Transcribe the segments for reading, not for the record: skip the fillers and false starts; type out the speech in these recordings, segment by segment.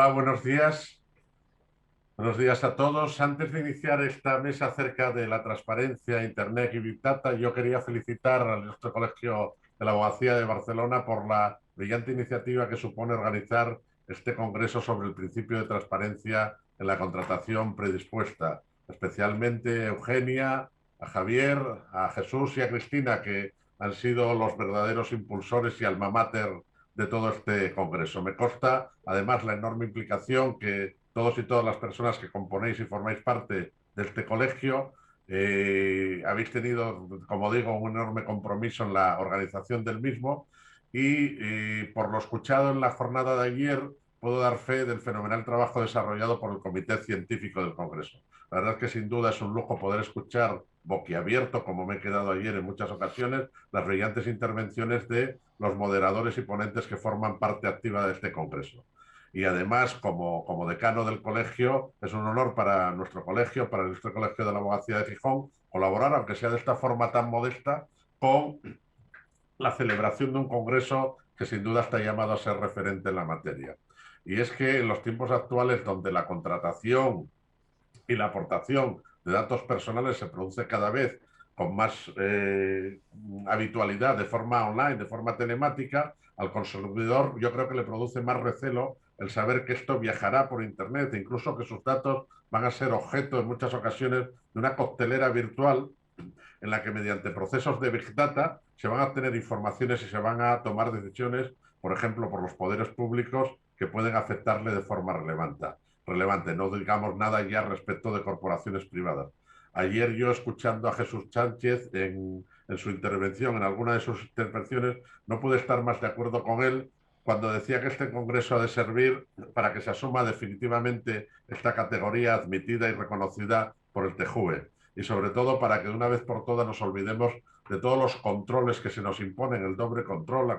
Hola, buenos días. Buenos días a todos. Antes de iniciar esta mesa acerca de la transparencia, Internet y Big Data, yo quería felicitar a nuestro Colegio de la Abogacía de Barcelona por la brillante iniciativa que supone organizar este congreso sobre el principio de transparencia en la contratación predispuesta. Especialmente a Eugenia, a Javier, a Jesús y a Cristina, que han sido los verdaderos impulsores y alma mater de todo este congreso. Me consta, además, la enorme implicación que todos y todas las personas que componéis y formáis parte de este colegio habéis tenido, como digo, un enorme compromiso en la organización del mismo y por lo escuchado en la jornada de ayer puedo dar fe del fenomenal trabajo desarrollado por el Comité Científico del Congreso. La verdad es que sin duda es un lujo poder escuchar boquiabierto, como me he quedado ayer en muchas ocasiones, las brillantes intervenciones de los moderadores y ponentes que forman parte activa de este congreso. Y además, como decano del colegio, es un honor para nuestro colegio, para nuestro colegio de la Abogacía de Gijón, colaborar, aunque sea de esta forma tan modesta, con la celebración de un congreso que sin duda está llamado a ser referente en la materia. Y es que en los tiempos actuales, donde la contratación y la aportación de datos personales se produce cada vez con más habitualidad de forma online, de forma telemática, al consumidor yo creo que le produce más recelo el saber que esto viajará por Internet, e incluso que sus datos van a ser objeto en muchas ocasiones de una coctelera virtual en la que mediante procesos de Big Data se van a obtener informaciones y se van a tomar decisiones, por ejemplo, por los poderes públicos que pueden afectarle de forma relevante. No digamos nada ya respecto de corporaciones privadas. Ayer yo, escuchando a Jesús Sánchez en su intervención, en alguna de sus intervenciones, no pude estar más de acuerdo con él cuando decía que este congreso ha de servir para que se asuma definitivamente esta categoría admitida y reconocida por el TJUE y sobre todo para que de una vez por todas nos olvidemos de todos los controles que se nos imponen, el doble control,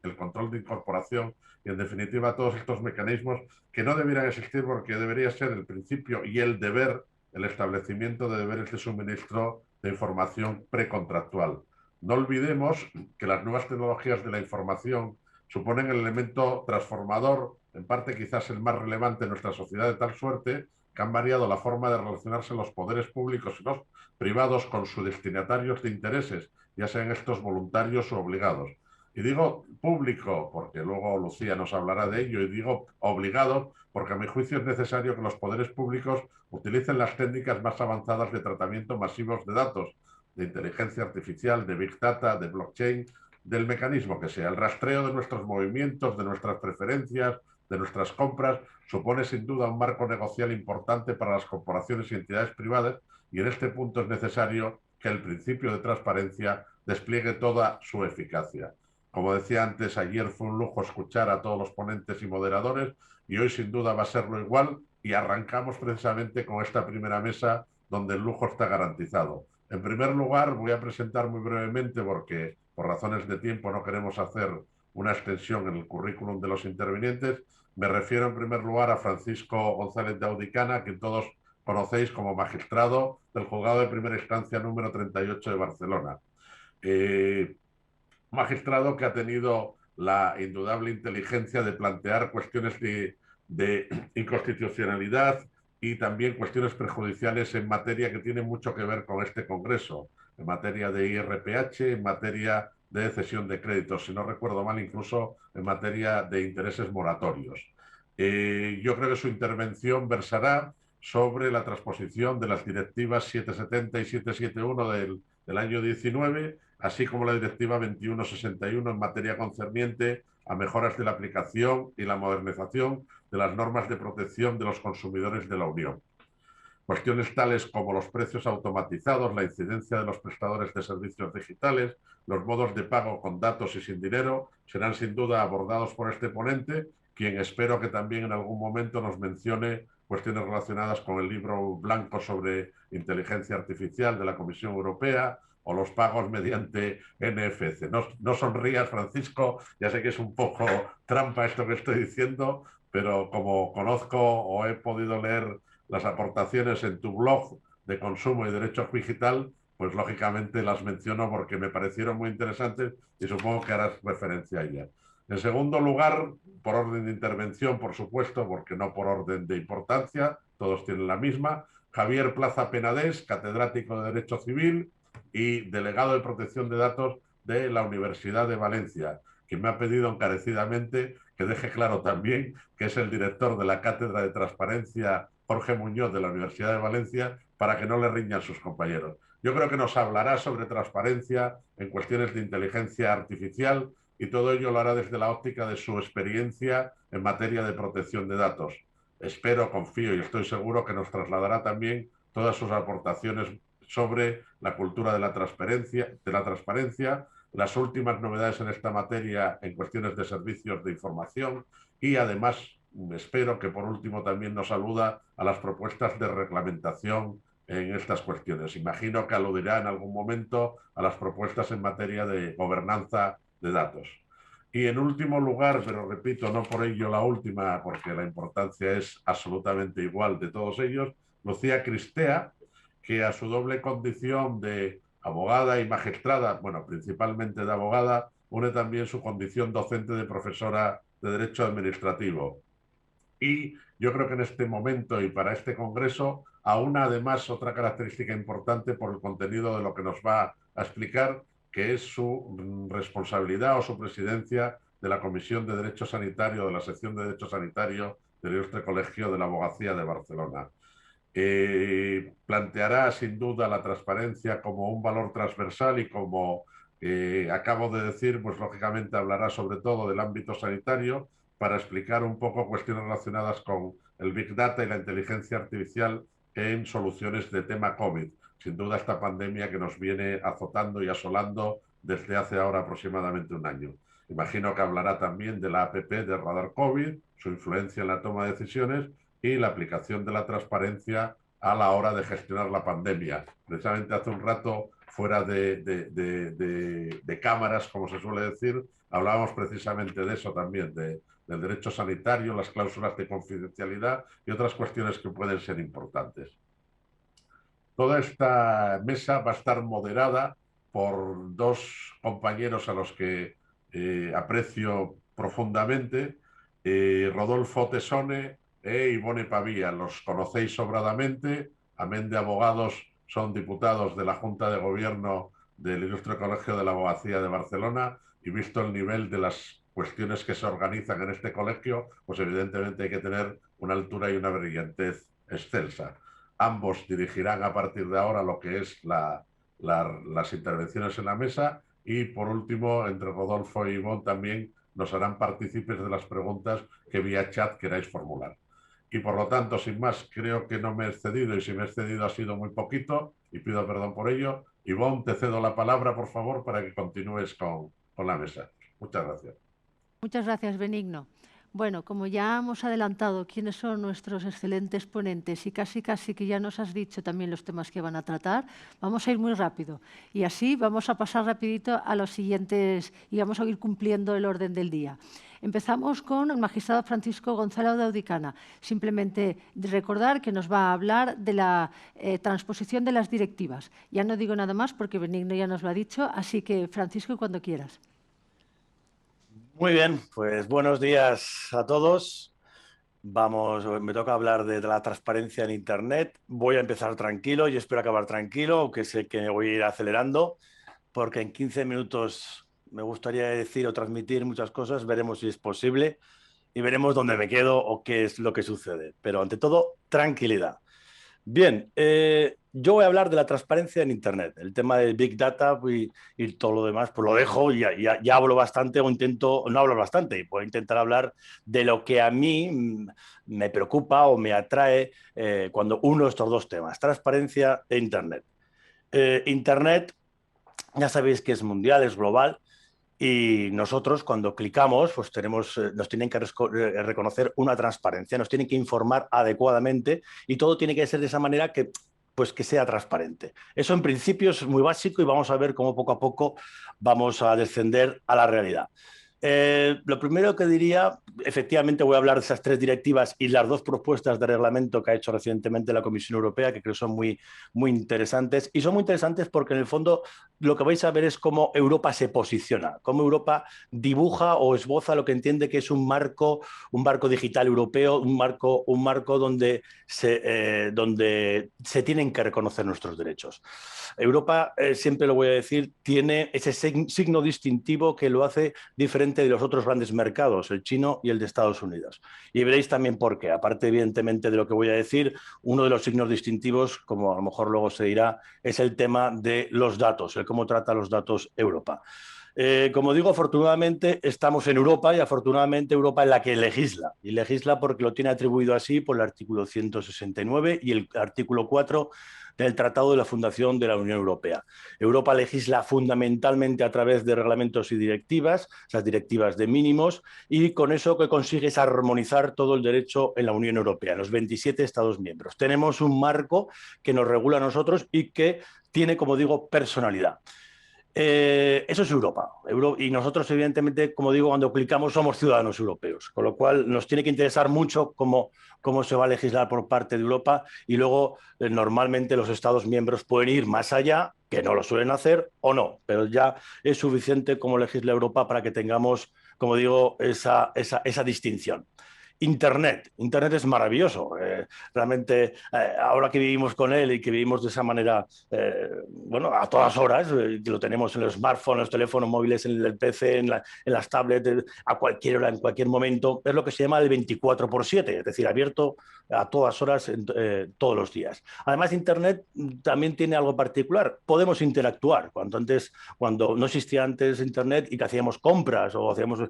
el control de incorporación y en definitiva todos estos mecanismos que no debieran existir porque debería ser el principio y el deber, el establecimiento de deberes de suministro de información precontractual. No olvidemos que las nuevas tecnologías de la información suponen el elemento transformador, en parte quizás el más relevante en nuestra sociedad, de tal suerte que han variado la forma de relacionarse los poderes públicos y los privados con sus destinatarios de intereses, ya sean estos voluntarios o obligados. Y digo público porque luego Lucía nos hablará de ello, y digo obligado porque a mi juicio es necesario que los poderes públicos utilicen las técnicas más avanzadas de tratamiento masivos de datos, de inteligencia artificial, de big data, de blockchain, del mecanismo que sea. El rastreo de nuestros movimientos, de nuestras preferencias, de nuestras compras, supone sin duda un marco negocial importante para las corporaciones y entidades privadas y en este punto es necesario que el principio de transparencia despliegue toda su eficacia. Como decía antes, ayer fue un lujo escuchar a todos los ponentes y moderadores y hoy sin duda va a serlo igual y arrancamos precisamente con esta primera mesa donde el lujo está garantizado. En primer lugar, voy a presentar muy brevemente porque por razones de tiempo no queremos hacer una extensión en el currículum de los intervinientes. Me refiero en primer lugar a Francisco González de Audicana, que todos conocéis como magistrado del Juzgado de Primera Instancia número 38 de Barcelona. Eh, Magistrado que ha tenido la indudable inteligencia de plantear cuestiones de inconstitucionalidad y también cuestiones perjudiciales en materia que tiene mucho que ver con este Congreso, en materia de IRPH, en materia de cesión de créditos, si no recuerdo mal, incluso en materia de intereses moratorios. Yo creo que su intervención versará sobre la transposición de las directivas 770 y 771 del año 19, así como la directiva 2161 en materia concerniente a mejoras de la aplicación y la modernización de las normas de protección de los consumidores de la Unión. Cuestiones tales como los precios automatizados, la incidencia de los prestadores de servicios digitales, los modos de pago con datos y sin dinero, serán sin duda abordados por este ponente, quien espero que también en algún momento nos mencione cuestiones relacionadas con el libro blanco sobre inteligencia artificial de la Comisión Europea o los pagos mediante NFC. No sonrías, Francisco, ya sé que es un poco trampa esto que estoy diciendo, pero como conozco o he podido leer las aportaciones en tu blog de consumo y derecho digital, pues lógicamente las menciono porque me parecieron muy interesantes y supongo que harás referencia a ellas. En segundo lugar, por orden de intervención, por supuesto, porque no por orden de importancia, todos tienen la misma, Javier Plaza Penedès, catedrático de Derecho Civil y delegado de Protección de Datos de la Universidad de Valencia, que me ha pedido encarecidamente que deje claro también que es el director de la Cátedra de Transparencia Jorge Muñoz de la Universidad de Valencia, para que no le riñan sus compañeros. Yo creo que nos hablará sobre transparencia en cuestiones de inteligencia artificial y todo ello lo hará desde la óptica de su experiencia en materia de protección de datos. Espero, confío y estoy seguro que nos trasladará también todas sus aportaciones sobre la cultura de la transparencia, las últimas novedades en esta materia en cuestiones de servicios de información y además espero que por último también nos aluda a las propuestas de reglamentación en estas cuestiones. Imagino que aludirá en algún momento a las propuestas en materia de gobernanza de datos. Y en último lugar, pero repito, no por ello la última, porque la importancia es absolutamente igual de todos ellos, Lucía Cristea, que a su doble condición de abogada y magistrada, bueno, principalmente de abogada, une también su condición docente de profesora de Derecho Administrativo. Y yo creo que en este momento y para este congreso, aún además otra característica importante por el contenido de lo que nos va a explicar, que es su responsabilidad o su presidencia de la Comisión de Derecho Sanitario, de la sección de Derecho Sanitario del Ilustre Colegio de la Abogacía de Barcelona. Planteará sin duda la transparencia como un valor transversal y como acabo de decir, pues lógicamente hablará sobre todo del ámbito sanitario para explicar un poco cuestiones relacionadas con el Big Data y la inteligencia artificial en soluciones de tema COVID. Sin duda esta pandemia que nos viene azotando y asolando desde hace ahora aproximadamente un año. Imagino que hablará también de la APP de Radar COVID, su influencia en la toma de decisiones y la aplicación de la transparencia a la hora de gestionar la pandemia. Precisamente hace un rato, fuera de cámaras, como se suele decir, hablábamos precisamente de eso también, del derecho sanitario, las cláusulas de confidencialidad y otras cuestiones que pueden ser importantes. Toda esta mesa va a estar moderada por dos compañeros a los que aprecio profundamente, Rodolfo Tesone e Ivone Pavía. Los conocéis sobradamente, amén de abogados, son diputados de la Junta de Gobierno del Ilustre Colegio de la Abogacía de Barcelona, y visto el nivel de las cuestiones que se organizan en este colegio, pues evidentemente hay que tener una altura y una brillantez excelsa. Ambos dirigirán a partir de ahora lo que es las intervenciones en la mesa, y por último, entre Rodolfo y Ivonne también nos harán partícipes de las preguntas que vía chat queráis formular. Y por lo tanto, sin más, creo que no me he excedido, y si me he excedido ha sido muy poquito y pido perdón por ello. Ivonne, te cedo la palabra, por favor, para que continúes con la mesa. Muchas gracias. Muchas gracias, Benigno. Bueno, como ya hemos adelantado quiénes son nuestros excelentes ponentes y casi que ya nos has dicho también los temas que van a tratar, vamos a ir muy rápido. Y así vamos a pasar rapidito a los siguientes y vamos a ir cumpliendo el orden del día. Empezamos con el magistrado Francisco Gonzalo de Audicana. Simplemente recordar que nos va a hablar de la transposición de las directivas. Ya no digo nada más porque Benigno ya nos lo ha dicho, así que Francisco, cuando quieras. Muy bien, pues buenos días a todos. Me toca hablar de la transparencia en Internet. Voy a empezar tranquilo y espero acabar tranquilo, aunque sé que me voy a ir acelerando, porque en 15 minutos me gustaría decir o transmitir muchas cosas. Veremos si es posible y veremos dónde me quedo o qué es lo que sucede. Pero ante todo, tranquilidad. Bien, yo voy a hablar de la transparencia en Internet. El tema de Big Data y todo lo demás, pues lo dejo y ya hablo bastante o intento, no hablo bastante, y puedo intentar hablar de lo que a mí me preocupa o me atrae cuando uno estos dos temas, transparencia e Internet. Internet, ya sabéis que es mundial, es global. Y nosotros cuando clicamos, pues nos tienen que reconocer una transparencia, nos tienen que informar adecuadamente y todo tiene que ser de esa manera que sea transparente. Eso en principio es muy básico y vamos a ver cómo poco a poco vamos a descender a la realidad. Lo primero que diría, efectivamente voy a hablar de esas 3 directivas y las 2 propuestas de reglamento que ha hecho recientemente la Comisión Europea, que creo son muy interesantes. Y son muy interesantes porque en el fondo lo que vais a ver es cómo Europa se posiciona, cómo Europa dibuja o esboza lo que entiende que es un marco digital europeo, un marco donde se tienen que reconocer nuestros derechos. Europa, siempre lo voy a decir, tiene ese signo distintivo que lo hace diferente de los otros grandes mercados, el chino y el de Estados Unidos. Y veréis también por qué. Aparte, evidentemente, de lo que voy a decir, uno de los signos distintivos, como a lo mejor luego se dirá, es el tema de los datos, el cómo trata los datos Europa. Como digo, afortunadamente estamos en Europa y afortunadamente Europa es la que legisla. Y legisla porque lo tiene atribuido así por el artículo 169 y el artículo 4 del Tratado de la Fundación de la Unión Europea. Europa legisla fundamentalmente a través de reglamentos y directivas, esas directivas de mínimos, y con eso que consigue es armonizar todo el derecho en la Unión Europea, en los 27 Estados miembros. Tenemos un marco que nos regula a nosotros y que tiene, como digo, personalidad. Eso es Europa. Y nosotros, evidentemente, como digo, cuando clicamos somos ciudadanos europeos, con lo cual nos tiene que interesar mucho cómo se va a legislar por parte de Europa y luego normalmente los Estados miembros pueden ir más allá, que no lo suelen hacer o no, pero ya es suficiente como legisla Europa para que tengamos, como digo, esa distinción. Internet es maravilloso. Realmente, ahora que vivimos con él y que vivimos de esa manera, bueno, a todas horas, que lo tenemos en los smartphones, en los teléfonos móviles, en el PC, en las tablets, a cualquier hora, en cualquier momento, es lo que se llama el 24/7, es decir, abierto a todas horas, todos los días. Además, Internet también tiene algo particular. Podemos interactuar. Cuando no existía antes Internet y que hacíamos compras o hacíamos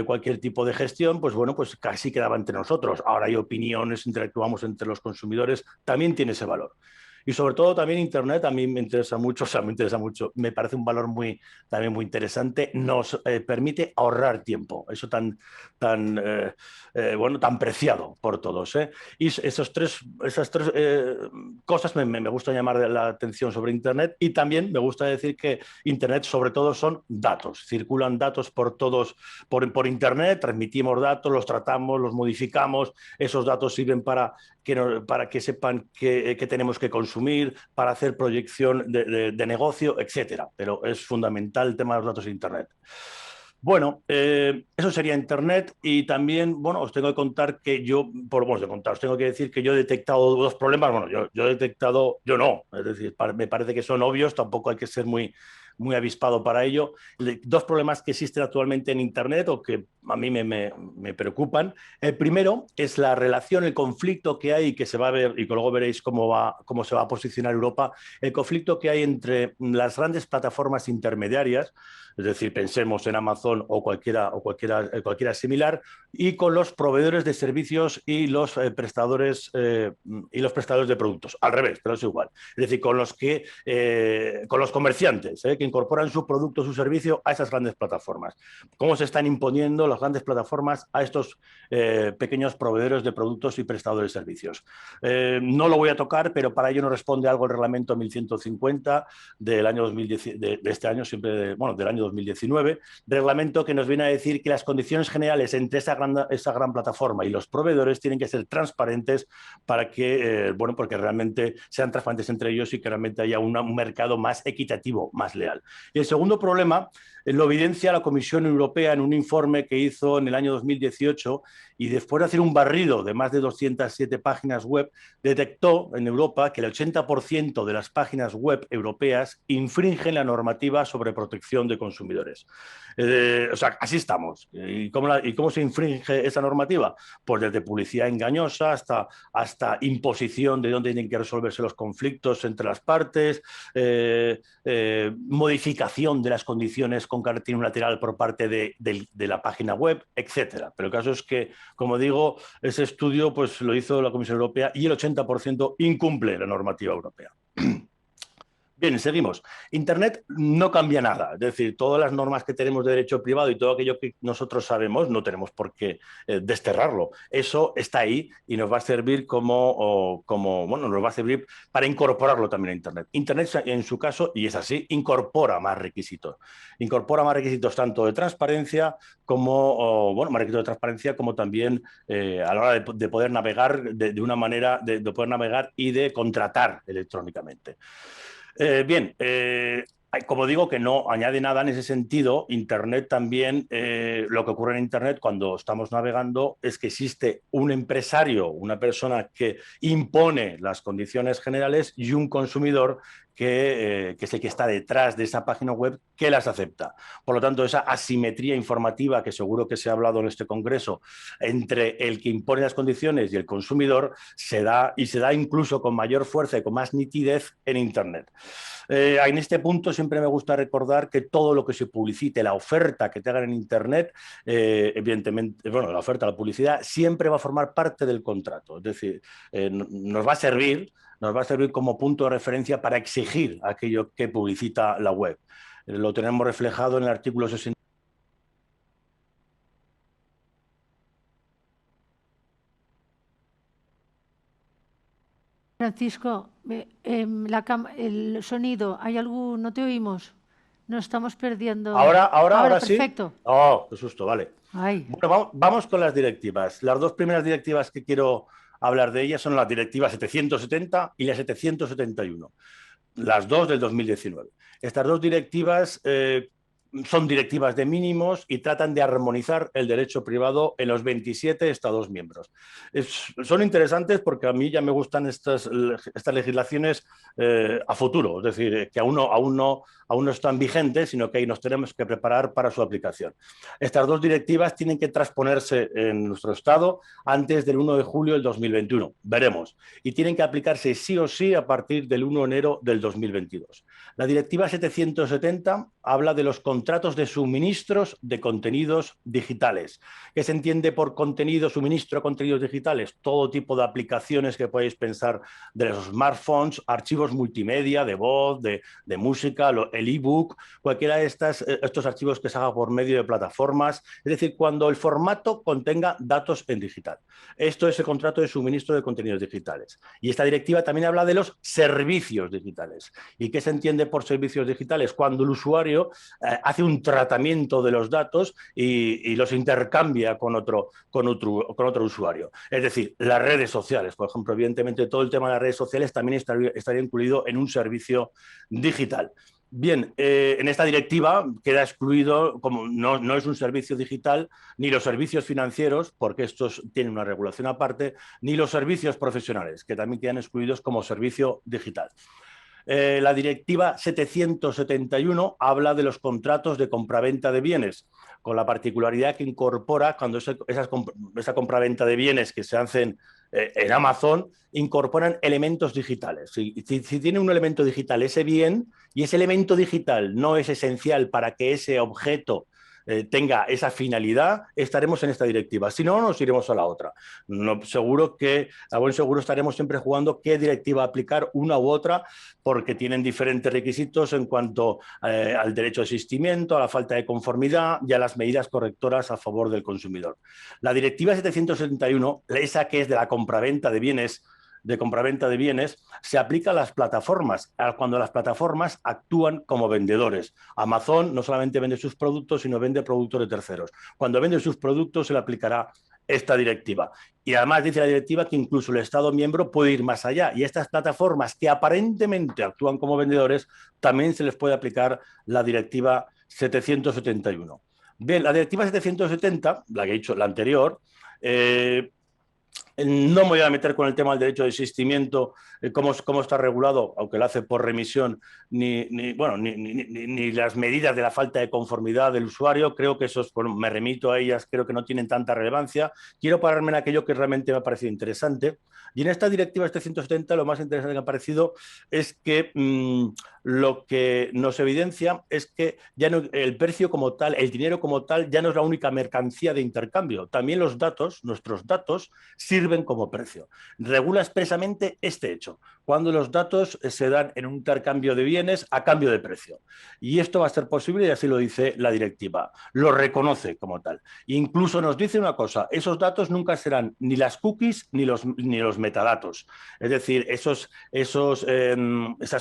cualquier tipo de gestión, pues bueno, pues casi quedaba entre nosotros. Ahora hay opiniones, interactuamos entre los consumidores, también tiene ese valor. Y sobre todo también Internet a mí me interesa mucho, me parece un valor también muy interesante, nos permite ahorrar tiempo, eso tan preciado por todos. Y esas tres cosas me gusta llamar la atención sobre Internet, y también me gusta decir que Internet sobre todo son datos, circulan datos por Internet, transmitimos datos, los tratamos, los modificamos, esos datos sirven para que sepan que tenemos que consumir, para hacer proyección de negocio, etcétera. Pero es fundamental el tema de los datos de Internet. Bueno, eso sería Internet. Y también, bueno, os tengo que contar que os tengo que decir que yo he detectado 2 problemas. Bueno, yo he detectado, yo no, es decir, me parece que son obvios, tampoco hay que ser muy avispado para ello. 2 problemas que existen actualmente en Internet o que a mí me preocupan. El primero es la relación, el conflicto que hay, que se va a ver, y que luego veréis cómo se va a posicionar Europa, el conflicto que hay entre las grandes plataformas intermediarias, es decir, pensemos en Amazon o cualquiera similar, y con los proveedores de servicios y los prestadores de productos. Al revés, pero es igual. Es decir, con los comerciantes que incorporan su producto, su servicio a esas grandes plataformas. ¿Cómo se están imponiendo las grandes plataformas a estos pequeños proveedores de productos y prestadores de servicios? No lo voy a tocar, pero para ello nos responde algo el reglamento 1150 del año 2010, de este año, del año 2019, reglamento que nos viene a decir que las condiciones generales entre esa gran plataforma y los proveedores tienen que ser transparentes para que, porque realmente sean transparentes entre ellos y que realmente haya un mercado más equitativo, más leal. Y el segundo problema lo evidencia la Comisión Europea en un informe que hizo en el año 2018, y después de hacer un barrido de más de 207 páginas web, detectó en Europa que el 80% de las páginas web europeas infringen la normativa sobre protección de consumidores. O sea, así estamos. ¿Y cómo se infringe esa normativa? Pues desde publicidad engañosa hasta imposición de dónde tienen que resolverse los conflictos entre las partes, modificación de las condiciones con carácter unilateral por parte de la página web, etcétera. Pero el caso es que, como digo, ese estudio pues lo hizo la Comisión Europea y el 80% incumple la normativa europea. Bien, seguimos. Internet no cambia nada, es decir, todas las normas que tenemos de derecho privado y todo aquello que nosotros sabemos no tenemos por qué desterrarlo. Eso está ahí y nos va a servir bueno, nos va a servir para incorporarlo también a Internet. Internet, en su caso, y es así, incorpora más requisitos. Incorpora más requisitos tanto de transparencia bueno, más requisitos de transparencia como también a la hora de poder navegar de una manera, de poder navegar y de contratar electrónicamente. Bien, como digo que no añade nada en ese sentido, Internet también, lo que ocurre en Internet cuando estamos navegando es que existe un empresario, una persona que impone las condiciones generales y un consumidor que es el que está detrás de esa página web que las acepta. Por lo tanto, esa asimetría informativa que seguro que se ha hablado en este congreso entre el que impone las condiciones y el consumidor se da incluso con mayor fuerza y con más nitidez en Internet. En este punto siempre me gusta recordar que todo lo que se publicite, la oferta que te hagan en Internet, evidentemente, bueno, la oferta, la publicidad, siempre va a formar parte del contrato. Es decir, nos va a servir como punto de referencia para exigir aquello que publicita la web. Lo tenemos reflejado en el artículo 60. Francisco, el sonido, ¿hay algún? No te oímos. Nos estamos perdiendo. Ahora sí. Perfecto. Oh, qué susto, vale. Ay. Bueno, vamos con las directivas. Las dos primeras directivas que quiero hablar de ellas son la directiva 770 y la 771. Las dos del 2019. Estas dos directivas son directivas de mínimos y tratan de armonizar el derecho privado en los 27 Estados miembros. Son interesantes porque a mí ya me gustan estas legislaciones a futuro, es decir, que aún no están vigentes, sino que ahí nos tenemos que preparar para su aplicación. Estas dos directivas tienen que transponerse en nuestro Estado antes del 1 de julio del 2021. Veremos. Y tienen que aplicarse sí o sí a partir del 1 de enero del 2022. La directiva 770 habla de los contratos de suministros de contenidos digitales. ¿Qué se entiende por contenido, suministro de contenidos digitales? Todo tipo de aplicaciones que podéis pensar de los smartphones, archivos multimedia, de voz, de música, el ebook, cualquiera de estos archivos que se haga por medio de plataformas, es decir, cuando el formato contenga datos en digital. Esto es el contrato de suministro de contenidos digitales. Y esta directiva también habla de los servicios digitales. ¿Y qué se entiende por servicios digitales? Cuando el usuario hace un tratamiento de los datos y los intercambia con otro usuario. Es decir, las redes sociales, por ejemplo, evidentemente todo el tema de las redes sociales también estaría incluido en un servicio digital. Bien, en esta directiva queda excluido, como no es un servicio digital, ni los servicios financieros, porque estos tienen una regulación aparte, ni los servicios profesionales, que también quedan excluidos como servicio digital. La directiva 771 habla de los contratos de compraventa de bienes, con la particularidad que incorpora cuando esa compraventa de bienes que se hacen en Amazon, incorporan elementos digitales. Si tiene un elemento digital ese bien y ese elemento digital no es esencial para que ese objeto tenga esa finalidad, estaremos en esta directiva. Si no, nos iremos a la otra. A buen seguro estaremos siempre jugando qué directiva aplicar, una u otra, porque tienen diferentes requisitos en cuanto al derecho de asistimiento, a la falta de conformidad y a las medidas correctoras a favor del consumidor. La directiva 771, esa que es de la compraventa de bienes, se aplica a las plataformas, cuando las plataformas actúan como vendedores. Amazon no solamente vende sus productos, sino vende productos de terceros. Cuando vende sus productos se le aplicará esta directiva. Y además dice la directiva que incluso el Estado miembro puede ir más allá y estas plataformas que aparentemente actúan como vendedores también se les puede aplicar la directiva 771. Bien, la directiva 770, la que he dicho, la anterior, no me voy a meter con el tema del derecho de asistimiento, cómo está regulado, aunque lo hace por remisión, ni las medidas de la falta de conformidad del usuario. Creo que me remito a ellas, creo que no tienen tanta relevancia. Quiero pararme en aquello que realmente me ha parecido interesante. Y en esta directiva 770 lo más interesante que ha parecido es que lo que nos evidencia es que ya no, el precio como tal, el dinero como tal, ya no es la única mercancía de intercambio. También los datos, nuestros datos, sirven como precio. Regula expresamente este hecho, cuando los datos se dan en un intercambio de bienes a cambio de precio. Y esto va a ser posible y así lo dice la directiva. Lo reconoce como tal. Incluso nos dice una cosa, esos datos nunca serán ni las cookies ni los metadatos. Es decir, esas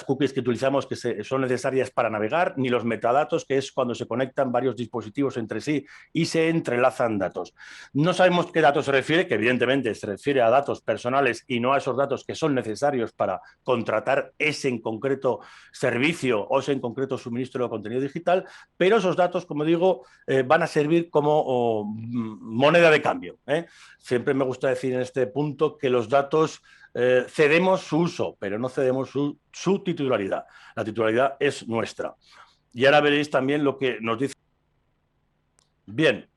cookies que utilizamos que son necesarias para navegar, ni los metadatos, que es cuando se conectan varios dispositivos entre sí y se entrelazan datos. No sabemos qué datos se refiere, que evidentemente se refiere a datos personales y no a esos datos que son necesarios para contratar ese en concreto servicio o ese en concreto suministro de contenido digital, pero esos datos, como digo, van a servir como moneda de cambio. Siempre me gusta decir en este punto que los datos cedemos su uso, pero no cedemos su titularidad. La titularidad es nuestra. Y ahora veréis también lo que nos dice. Bien.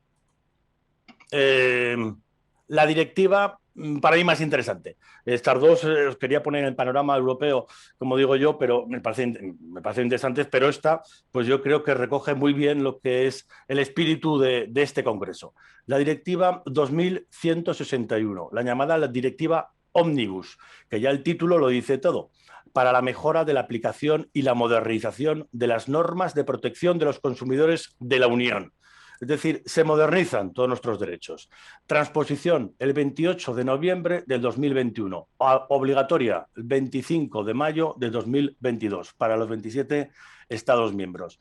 La directiva, para mí, más interesante. Estas dos os quería poner en el panorama europeo, como digo yo, pero me parecen interesantes, pero esta, pues yo creo que recoge muy bien lo que es el espíritu de este congreso. La directiva 2161, la llamada la directiva Omnibus, que ya el título lo dice todo, para la mejora de la aplicación y la modernización de las normas de protección de los consumidores de la Unión. Es decir, se modernizan todos nuestros derechos. Transposición el 28 de noviembre del 2021, obligatoria el 25 de mayo del 2022 para los 27 Estados miembros.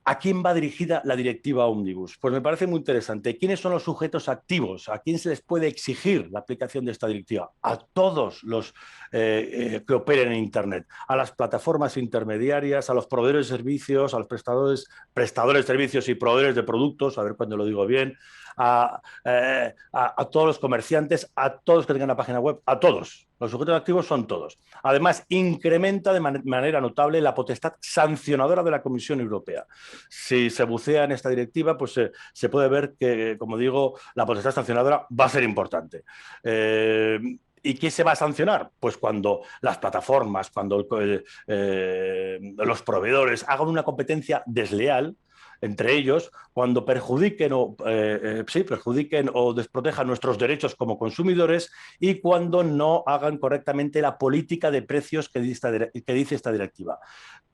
¿A quién va dirigida la directiva Omnibus? Pues me parece muy interesante. ¿Quiénes son los sujetos activos? ¿A quién se les puede exigir la aplicación de esta directiva? A todos los que operen en Internet, a las plataformas intermediarias, a los proveedores de servicios, a los prestadores de servicios y proveedores de productos, a ver cuándo lo digo bien, a todos los comerciantes, a todos que tengan una página web, a todos. Los sujetos activos son todos. Además, incrementa de manera notable la potestad sancionadora de la Comisión Europea. Si se bucea en esta directiva, pues se puede ver que, como digo, la potestad sancionadora va a ser importante. ¿Y qué se va a sancionar? Pues cuando las plataformas, cuando los proveedores hagan una competencia desleal entre ellos, cuando perjudiquen o desprotejan nuestros derechos como consumidores y cuando no hagan correctamente la política de precios que dice esta directiva.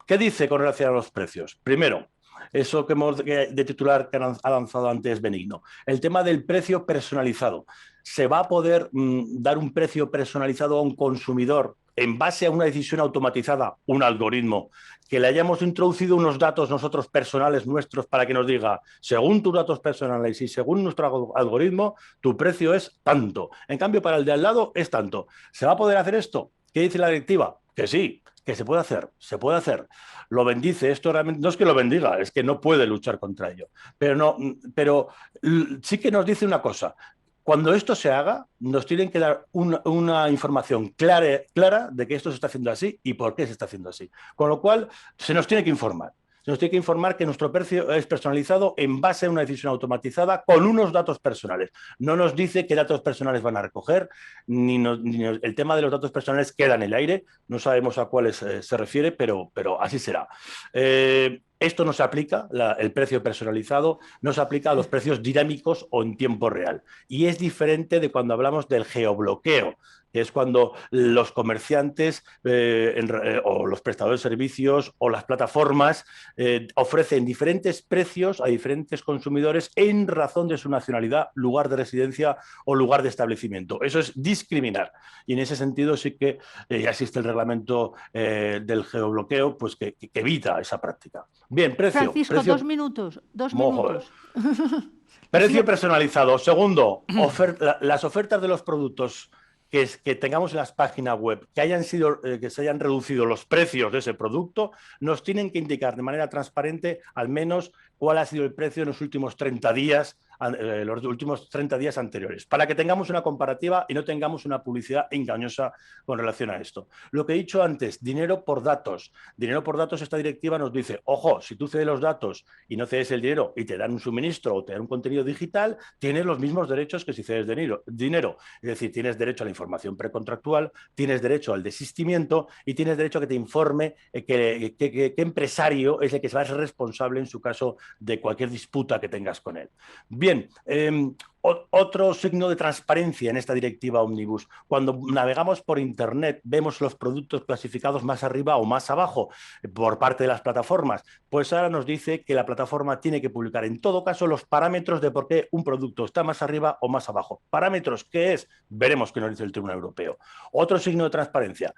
¿Qué dice con relación a los precios? Primero, eso que hemos de titular que ha lanzado antes Benigno, el tema del precio personalizado. ¿Se va a poder dar un precio personalizado a un consumidor en base a una decisión automatizada, un algoritmo, que le hayamos introducido unos datos nosotros personales nuestros para que nos diga, según tus datos personales y según nuestro algoritmo, tu precio es tanto. En cambio, para el de al lado es tanto. ¿Se va a poder hacer esto? ¿Qué dice la directiva? Que sí, que se puede hacer, se puede hacer. Lo bendice, esto realmente no es que lo bendiga, es que no puede luchar contra ello. Pero sí que nos dice una cosa. Cuando esto se haga, nos tienen que dar una información clara de que esto se está haciendo así y por qué se está haciendo así. Con lo cual, se nos tiene que informar. Se nos tiene que informar que nuestro precio es personalizado en base a una decisión automatizada con unos datos personales. No nos dice qué datos personales van a recoger, ni el tema de los datos personales queda en el aire. No sabemos a cuáles se refiere, pero así será. Esto no se aplica, el precio personalizado, no se aplica a los precios dinámicos o en tiempo real. Y es diferente de cuando hablamos del geobloqueo, que es cuando los comerciantes o los prestadores de servicios o las plataformas ofrecen diferentes precios a diferentes consumidores en razón de su nacionalidad, lugar de residencia o lugar de establecimiento. Eso es discriminar. Y en ese sentido sí que ya existe el reglamento del geobloqueo, pues que evita esa práctica. Bien, precio. Francisco, precio... 2 minutos. 2 minutos. Precio personalizado. Segundo, las ofertas de los productos que tengamos en las páginas web, que se hayan reducido los precios de ese producto, nos tienen que indicar de manera transparente al menos cuál ha sido el precio en los últimos 30 días, anteriores, para que tengamos una comparativa y no tengamos una publicidad engañosa con relación a esto. Lo que he dicho antes, dinero por datos. Dinero por datos, esta directiva nos dice, ojo, si tú cedes los datos y no cedes el dinero y te dan un suministro o te dan un contenido digital, tienes los mismos derechos que si cedes dinero. Es decir, tienes derecho a la información precontractual, tienes derecho al desistimiento y tienes derecho a que te informe qué empresario es el que se va a ser responsable en su caso de cualquier disputa que tengas con él. Bien, otro signo de transparencia en esta directiva Omnibus. Cuando navegamos por Internet, vemos los productos clasificados más arriba o más abajo por parte de las plataformas. Pues ahora nos dice que la plataforma tiene que publicar en todo caso los parámetros de por qué un producto está más arriba o más abajo. ¿Parámetros qué es? Veremos qué nos dice el Tribunal Europeo. Otro signo de transparencia.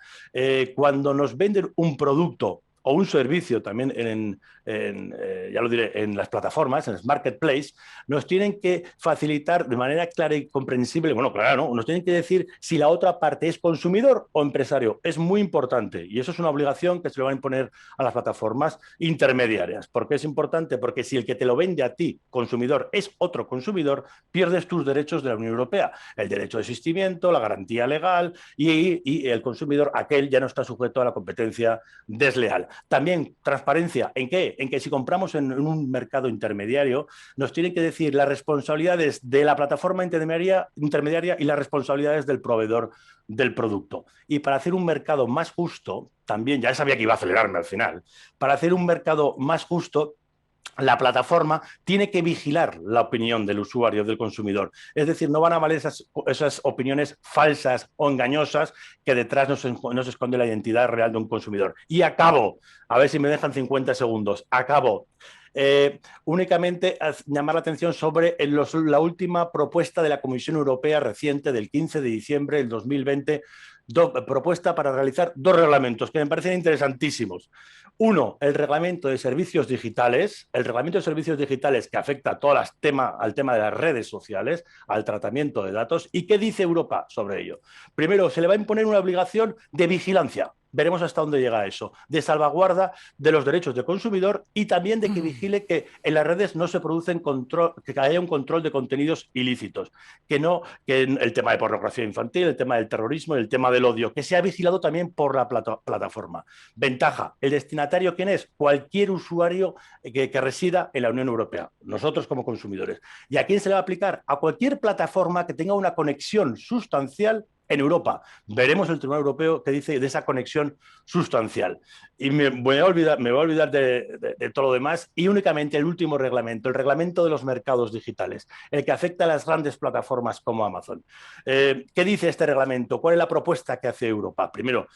Cuando nos venden un producto o un servicio también ya lo diré, en las plataformas, en el marketplace, nos tienen que facilitar de manera clara y comprensible, bueno, claro, ¿no? Nos tienen que decir si la otra parte es consumidor o empresario. Es muy importante y eso es una obligación que se le van a imponer a las plataformas intermediarias. ¿Por qué es importante? Porque si el que te lo vende a ti, consumidor, es otro consumidor, pierdes tus derechos de la Unión Europea. El derecho de asistimiento, la garantía legal y el consumidor, aquel ya no está sujeto a la competencia desleal. También transparencia, ¿en qué? En que si compramos en un mercado intermediario, nos tienen que decir las responsabilidades de la plataforma intermediaria y las responsabilidades del proveedor del producto. Y para hacer un mercado más justo, también, ya sabía que iba a acelerarme al final, para hacer un mercado más justo, la plataforma tiene que vigilar la opinión del usuario, del consumidor. Es decir, no van a valer esas opiniones falsas o engañosas que detrás no se esconde la identidad real de un consumidor. Y acabo, a ver si me dejan 50 segundos, acabo. Únicamente llamar la atención sobre la última propuesta de la Comisión Europea reciente del 15 de diciembre del 2020, propuesta para realizar 2 reglamentos que me parecen interesantísimos. Uno, el reglamento de servicios digitales, que afecta a al tema de las redes sociales, al tratamiento de datos. ¿Y qué dice Europa sobre ello? Primero, se le va a imponer una obligación de vigilancia. Veremos hasta dónde llega eso, de salvaguarda de los derechos del consumidor y también de que vigile que en las redes no se producen que haya un control de contenidos ilícitos, que el tema de pornografía infantil, el tema del terrorismo, el tema del odio, que sea vigilado también por la plataforma. Ventaja, el destinatario, ¿quién es? Cualquier usuario que resida en la Unión Europea, nosotros como consumidores. ¿Y a quién se le va a aplicar? A cualquier plataforma que tenga una conexión sustancial en Europa. Veremos el Tribunal Europeo qué dice de esa conexión sustancial. Y me voy a olvidar de todo lo demás y únicamente el último reglamento, el reglamento de los mercados digitales, el que afecta a las grandes plataformas como Amazon. ¿Qué dice este reglamento? ¿Cuál es la propuesta que hace Europa? Primero,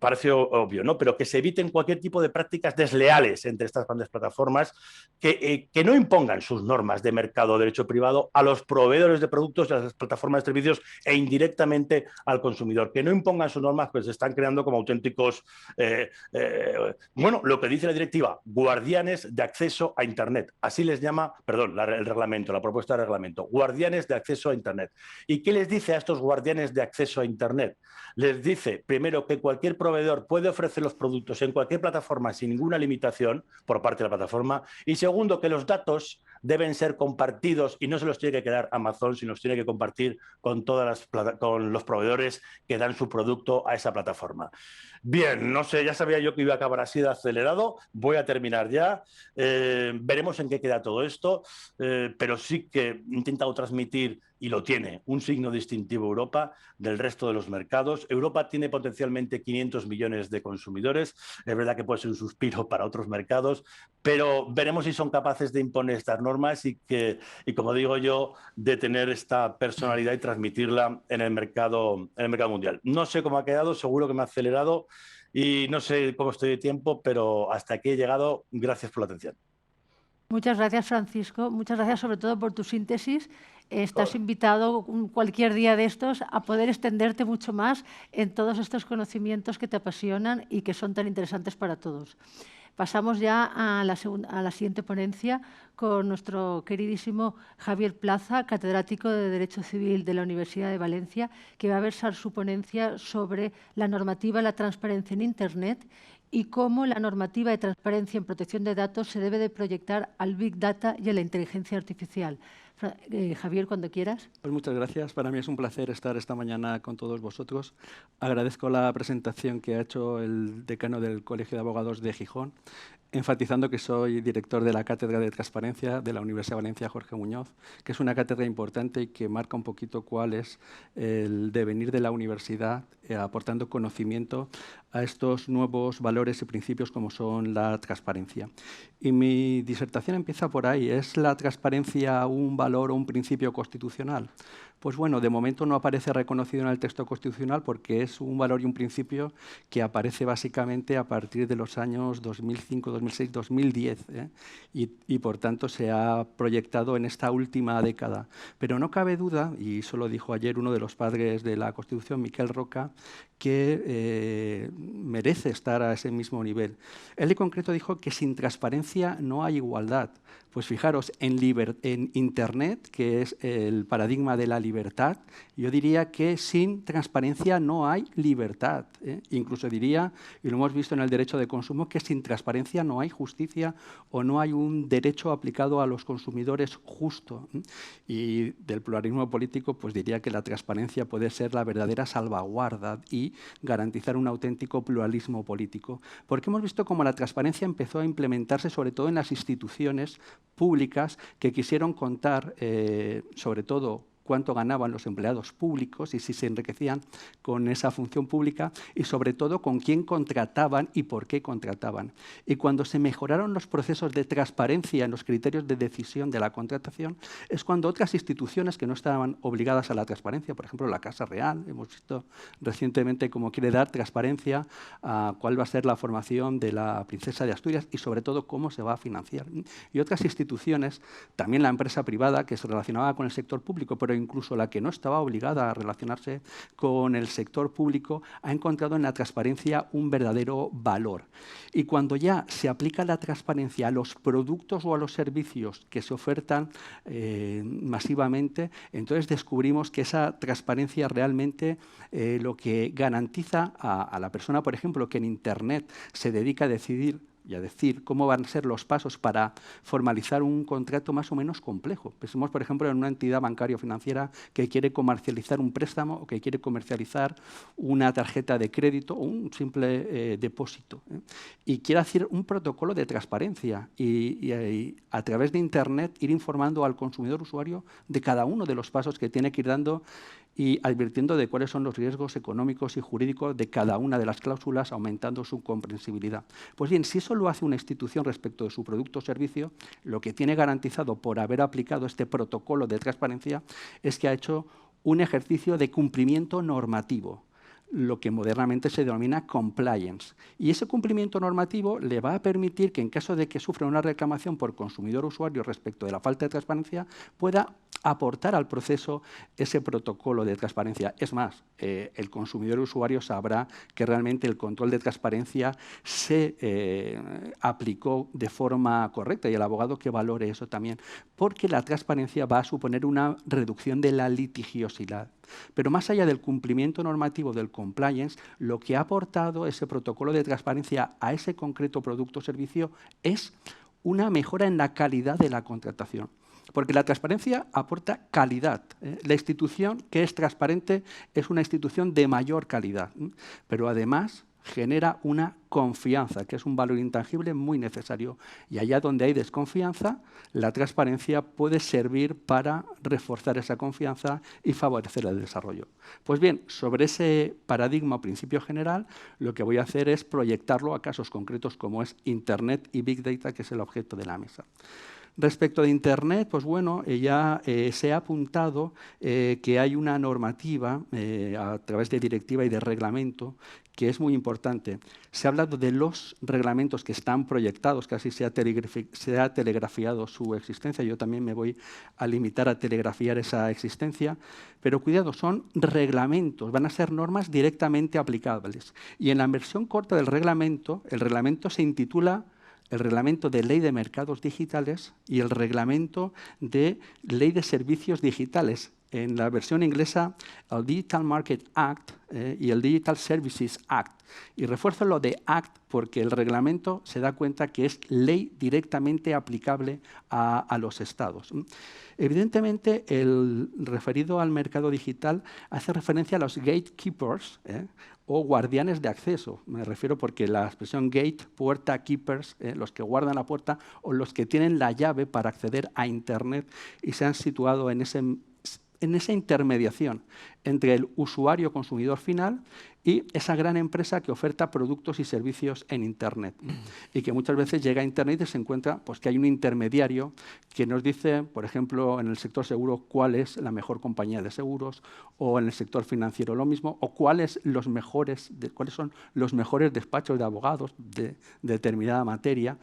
parece obvio, ¿no? Pero que se eviten cualquier tipo de prácticas desleales entre estas grandes plataformas que no impongan sus normas de mercado o derecho privado a los proveedores de productos y a las plataformas de servicios e indirectamente al consumidor, que no impongan sus normas, pues se están creando como auténticos, lo que dice la directiva, guardianes de acceso a Internet. Así les llama, perdón, el reglamento, la propuesta de reglamento, guardianes de acceso a Internet. ¿Y qué les dice a estos guardianes de acceso a Internet? Les dice, primero, que cualquier proveedor puede ofrecer los productos en cualquier plataforma sin ninguna limitación por parte de la plataforma. Y segundo, que los datos deben ser compartidos y no se los tiene que quedar Amazon, sino los tiene que compartir con con los proveedores que dan su producto a esa plataforma. Bien, no sé, ya sabía yo que iba a acabar así de acelerado, voy a terminar ya, veremos en qué queda todo esto, pero sí que he intentado transmitir, y lo tiene, un signo distintivo Europa del resto de los mercados. Europa tiene potencialmente 500 millones de consumidores, es verdad que puede ser un suspiro para otros mercados, pero veremos si son capaces de imponer estas normas y como digo yo, de tener esta personalidad y transmitirla en el mercado mundial. No sé cómo ha quedado, seguro que me ha acelerado y no sé cómo estoy de tiempo, pero hasta aquí he llegado. Gracias por la atención. Muchas gracias, Francisco. Muchas gracias sobre todo por tu síntesis. Estás invitado cualquier día de estos a poder extenderte mucho más en todos estos conocimientos que te apasionan y que son tan interesantes para todos. Pasamos ya a la siguiente ponencia con nuestro queridísimo Javier Plaza, catedrático de Derecho Civil de la Universidad de Valencia, que va a versar su ponencia sobre la normativa de la transparencia en Internet y cómo la normativa de transparencia en protección de datos se debe de proyectar al Big Data y a la inteligencia artificial. Javier, cuando quieras. Pues muchas gracias. Para mí es un placer estar esta mañana con todos vosotros. Agradezco la presentación que ha hecho el decano del Colegio de Abogados de Gijón enfatizando que soy director de la Cátedra de Transparencia de la Universidad de Valencia Jorge Muñoz, que es una cátedra importante y que marca un poquito cuál es el devenir de la universidad, aportando conocimiento a estos nuevos valores y principios como son la transparencia. Y mi disertación empieza por ahí. ¿Es la transparencia un valor o un principio constitucional? Pues bueno, de momento no aparece reconocido en el texto constitucional porque es un valor y un principio que aparece básicamente a partir de los años 2005, 2006, 2010 y por tanto se ha proyectado en esta última década. Pero no cabe duda, y eso lo dijo ayer uno de los padres de la Constitución, Miquel Roca, que merece estar a ese mismo nivel. Él en concreto dijo que sin transparencia no hay igualdad. Pues fijaros, en Internet, que es el paradigma de la libertad, yo diría que sin transparencia no hay libertad. Incluso diría, y lo hemos visto en el derecho de consumo, que sin transparencia no hay justicia o no hay un derecho aplicado a los consumidores justo. Y del pluralismo político, pues diría que la transparencia puede ser la verdadera salvaguarda y garantizar un auténtico pluralismo político. Porque hemos visto cómo la transparencia empezó a implementarse sobre todo en las instituciones públicas que quisieron contar, sobre todo, cuánto ganaban los empleados públicos y si se enriquecían con esa función pública y, sobre todo, con quién contrataban y por qué contrataban. Y cuando se mejoraron los procesos de transparencia en los criterios de decisión de la contratación, es cuando otras instituciones que no estaban obligadas a la transparencia, por ejemplo, la Casa Real, hemos visto recientemente cómo quiere dar transparencia a cuál va a ser la formación de la princesa de Asturias y, sobre todo, cómo se va a financiar. Y otras instituciones, también la empresa privada, que se relacionaba con el sector público, pero incluso la que no estaba obligada a relacionarse con el sector público, ha encontrado en la transparencia un verdadero valor. Y cuando ya se aplica la transparencia a los productos o a los servicios que se ofertan masivamente, entonces descubrimos que esa transparencia realmente lo que garantiza a la persona, por ejemplo, que en Internet se dedica a decidir y a decir cómo van a ser los pasos para formalizar un contrato más o menos complejo. Pensemos, por ejemplo, en una entidad bancaria o financiera que quiere comercializar un préstamo o que quiere comercializar una tarjeta de crédito o un simple depósito. Y quiere hacer un protocolo de transparencia y a través de Internet ir informando al consumidor usuario de cada uno de los pasos que tiene que ir dando y advirtiendo de cuáles son los riesgos económicos y jurídicos de cada una de las cláusulas, aumentando su comprensibilidad. Pues bien, si eso lo hace una institución respecto de su producto o servicio, lo que tiene garantizado por haber aplicado este protocolo de transparencia es que ha hecho un ejercicio de cumplimiento normativo, lo que modernamente se denomina compliance. Y ese cumplimiento normativo le va a permitir que, en caso de que sufra una reclamación por consumidor o usuario respecto de la falta de transparencia, pueda aportar al proceso ese protocolo de transparencia. Es más, el consumidor o usuario sabrá que realmente el control de transparencia se aplicó de forma correcta y el abogado que valore eso también, porque la transparencia va a suponer una reducción de la litigiosidad. Pero más allá del cumplimiento normativo del compliance, lo que ha aportado ese protocolo de transparencia a ese concreto producto o servicio es una mejora en la calidad de la contratación. Porque la transparencia aporta calidad. La institución que es transparente es una institución de mayor calidad, pero además genera una confianza, que es un valor intangible muy necesario. Y allá donde hay desconfianza, la transparencia puede servir para reforzar esa confianza y favorecer el desarrollo. Pues bien, sobre ese paradigma o principio general, lo que voy a hacer es proyectarlo a casos concretos como es Internet y Big Data, que es el objeto de la mesa. Respecto de Internet, pues bueno, ya se ha apuntado que hay una normativa a través de directiva y de reglamento que es muy importante. Se ha hablado de los reglamentos que están proyectados, casi se ha telegrafiado su existencia. Yo también me voy a limitar a telegrafiar esa existencia, pero cuidado, son reglamentos, van a ser normas directamente aplicables. Y en la versión corta del reglamento, el reglamento se intitula el Reglamento de Ley de Mercados Digitales y el Reglamento de Ley de Servicios Digitales. en la versión inglesa el Digital Market Act y el Digital Services Act. Y refuerzo lo de Act porque el reglamento se da cuenta que es ley directamente aplicable a los estados. Evidentemente, el referido al mercado digital hace referencia a los gatekeepers, o guardianes de acceso. Me refiero porque la expresión gate, puerta, keepers, los que guardan la puerta o los que tienen la llave para acceder a Internet y se han situado en esa intermediación entre el usuario consumidor final y esa gran empresa que oferta productos y servicios en Internet. Y que muchas veces llega a Internet y se encuentra pues, que hay un intermediario que nos dice, por ejemplo, en el sector seguro, cuál es la mejor compañía de seguros, o en el sector financiero lo mismo, o cuáles son los mejores despachos de abogados de determinada materia.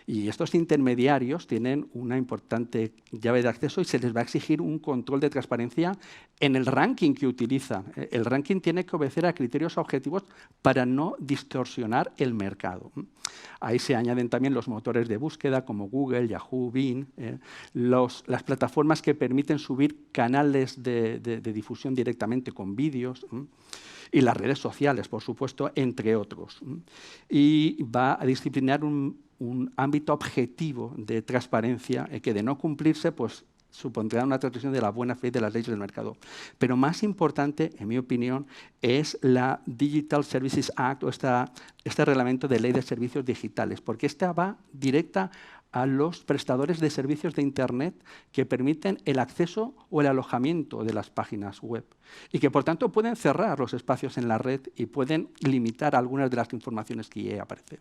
Y estos intermediarios tienen una importante llave de acceso y se les va a exigir un control de transparencia en el ranking que utilizan. El ranking tiene que obedecer a criterios objetivos para no distorsionar el mercado. Ahí se añaden también los motores de búsqueda como Google, Yahoo, Bing, las plataformas que permiten subir canales de difusión directamente con vídeos, y las redes sociales, por supuesto, entre otros. Y va a disciplinar un ámbito objetivo de transparencia que, de no cumplirse, pues supondrá una transgresión de la buena fe de las leyes del mercado. Pero más importante, en mi opinión, es la Digital Services Act o este reglamento de ley de servicios digitales, porque esta va directa a los prestadores de servicios de Internet que permiten el acceso o el alojamiento de las páginas web y que, por tanto, pueden cerrar los espacios en la red y pueden limitar algunas de las informaciones que ahí aparecen.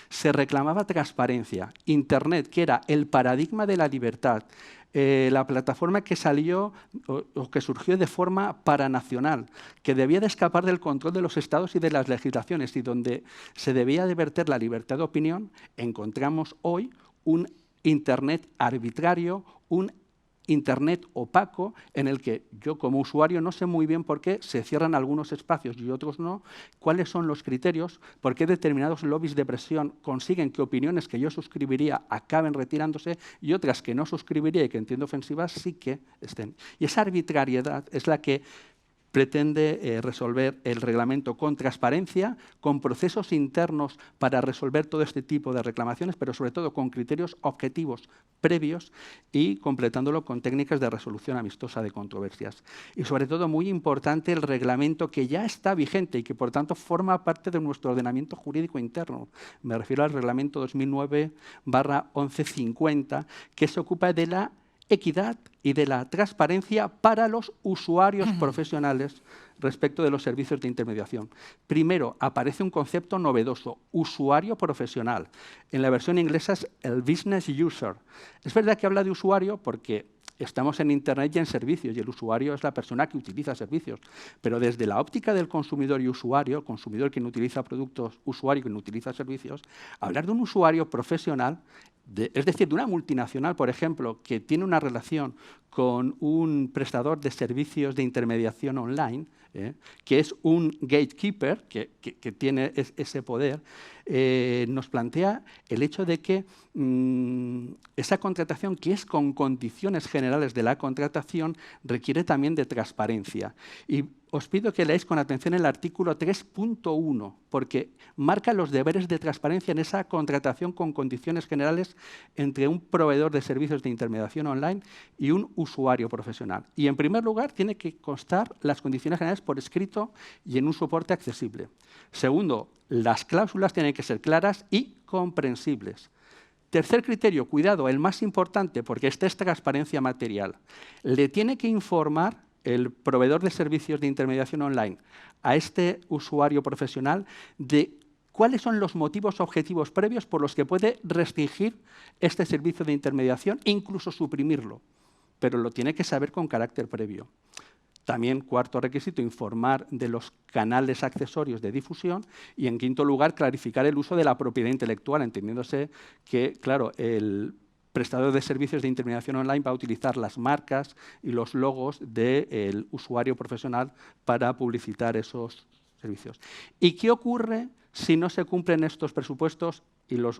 Se reclamaba transparencia. Internet, que era el paradigma de la libertad, la plataforma que salió o que surgió de forma paranacional, que debía de escapar del control de los estados y de las legislaciones y donde se debía de verter la libertad de opinión, encontramos hoy un Internet arbitrario, un Internet opaco, en el que yo como usuario no sé muy bien por qué se cierran algunos espacios y otros no, cuáles son los criterios, por qué determinados lobbies de presión consiguen que opiniones que yo suscribiría acaben retirándose y otras que no suscribiría y que entiendo ofensivas sí que estén. Y esa arbitrariedad es la que pretende resolver el reglamento con transparencia, con procesos internos para resolver todo este tipo de reclamaciones, pero sobre todo con criterios objetivos previos y completándolo con técnicas de resolución amistosa de controversias. Y sobre todo, muy importante, el reglamento que ya está vigente y que por tanto forma parte de nuestro ordenamiento jurídico interno. Me refiero al reglamento 2009/1150, que se ocupa de la equidad y de la transparencia para los usuarios profesionales respecto de los servicios de intermediación. Primero, aparece un concepto novedoso, usuario profesional. En la versión inglesa es el business user. Es verdad que habla de usuario porque estamos en Internet y en servicios, y el usuario es la persona que utiliza servicios. Pero desde la óptica del consumidor y usuario, consumidor quien utiliza productos, usuario quien utiliza servicios, hablar de un usuario profesional, es decir, de una multinacional, por ejemplo, que tiene una relación con un prestador de servicios de intermediación online, que es un gatekeeper, que tiene ese poder, nos plantea el hecho de que esa contratación, que es con condiciones generales de la contratación, requiere también de transparencia. Y os pido que leáis con atención el artículo 3.1, porque marca los deberes de transparencia en esa contratación con condiciones generales entre un proveedor de servicios de intermediación online y un usuario profesional. Y, en primer lugar, tiene que constar las condiciones generales por escrito y en un soporte accesible. Segundo, las cláusulas tienen que ser claras y comprensibles. Tercer criterio, cuidado, el más importante, porque esta es transparencia material. Le tiene que informar el proveedor de servicios de intermediación online a este usuario profesional de cuáles son los motivos objetivos previos por los que puede restringir este servicio de intermediación e incluso suprimirlo, pero lo tiene que saber con carácter previo. También, cuarto requisito, informar de los canales accesorios de difusión y, en quinto lugar, clarificar el uso de la propiedad intelectual, entendiéndose que, claro, el prestador de servicios de intermediación online va a utilizar las marcas y los logos del usuario profesional para publicitar esos servicios. ¿Y qué ocurre si no se cumplen estos presupuestos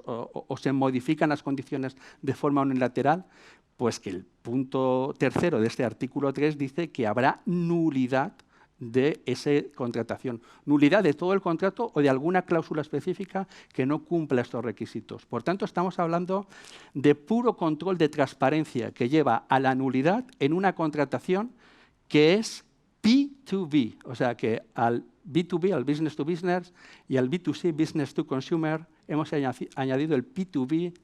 o se modifican las condiciones de forma unilateral, pues que el punto tercero de este artículo 3 dice que habrá nulidad de esa contratación. Nulidad de todo el contrato o de alguna cláusula específica que no cumpla estos requisitos. Por tanto, estamos hablando de puro control de transparencia que lleva a la nulidad en una contratación que es P2B, o sea que al B2B, al business to business, y al B2C, business to consumer, hemos añadido el P2B,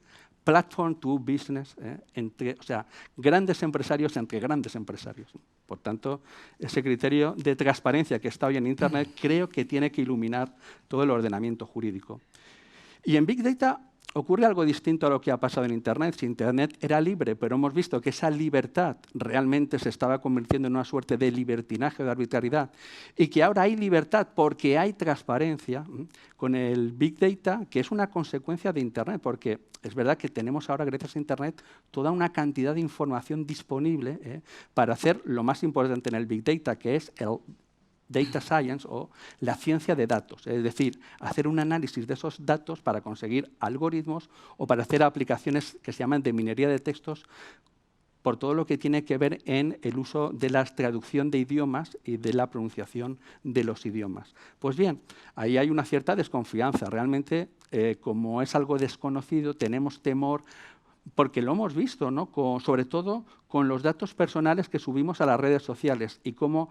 platform to business, o sea, grandes empresarios entre grandes empresarios. Por tanto, ese criterio de transparencia que está hoy en Internet creo que tiene que iluminar todo el ordenamiento jurídico. Y en Big Data ocurre algo distinto a lo que ha pasado en Internet. Si Internet era libre, pero hemos visto que esa libertad realmente se estaba convirtiendo en una suerte de libertinaje o de arbitrariedad, y que ahora hay libertad porque hay transparencia con el Big Data, que es una consecuencia de Internet, porque es verdad que tenemos ahora, gracias a Internet, toda una cantidad de información disponible para hacer lo más importante en el Big Data, que es el Data Science o la ciencia de datos, es decir, hacer un análisis de esos datos para conseguir algoritmos o para hacer aplicaciones que se llaman de minería de textos por todo lo que tiene que ver en el uso de la traducción de idiomas y de la pronunciación de los idiomas. Pues bien, ahí hay una cierta desconfianza. Realmente, como es algo desconocido, tenemos temor porque lo hemos visto, ¿no? Sobre todo con los datos personales que subimos a las redes sociales y cómo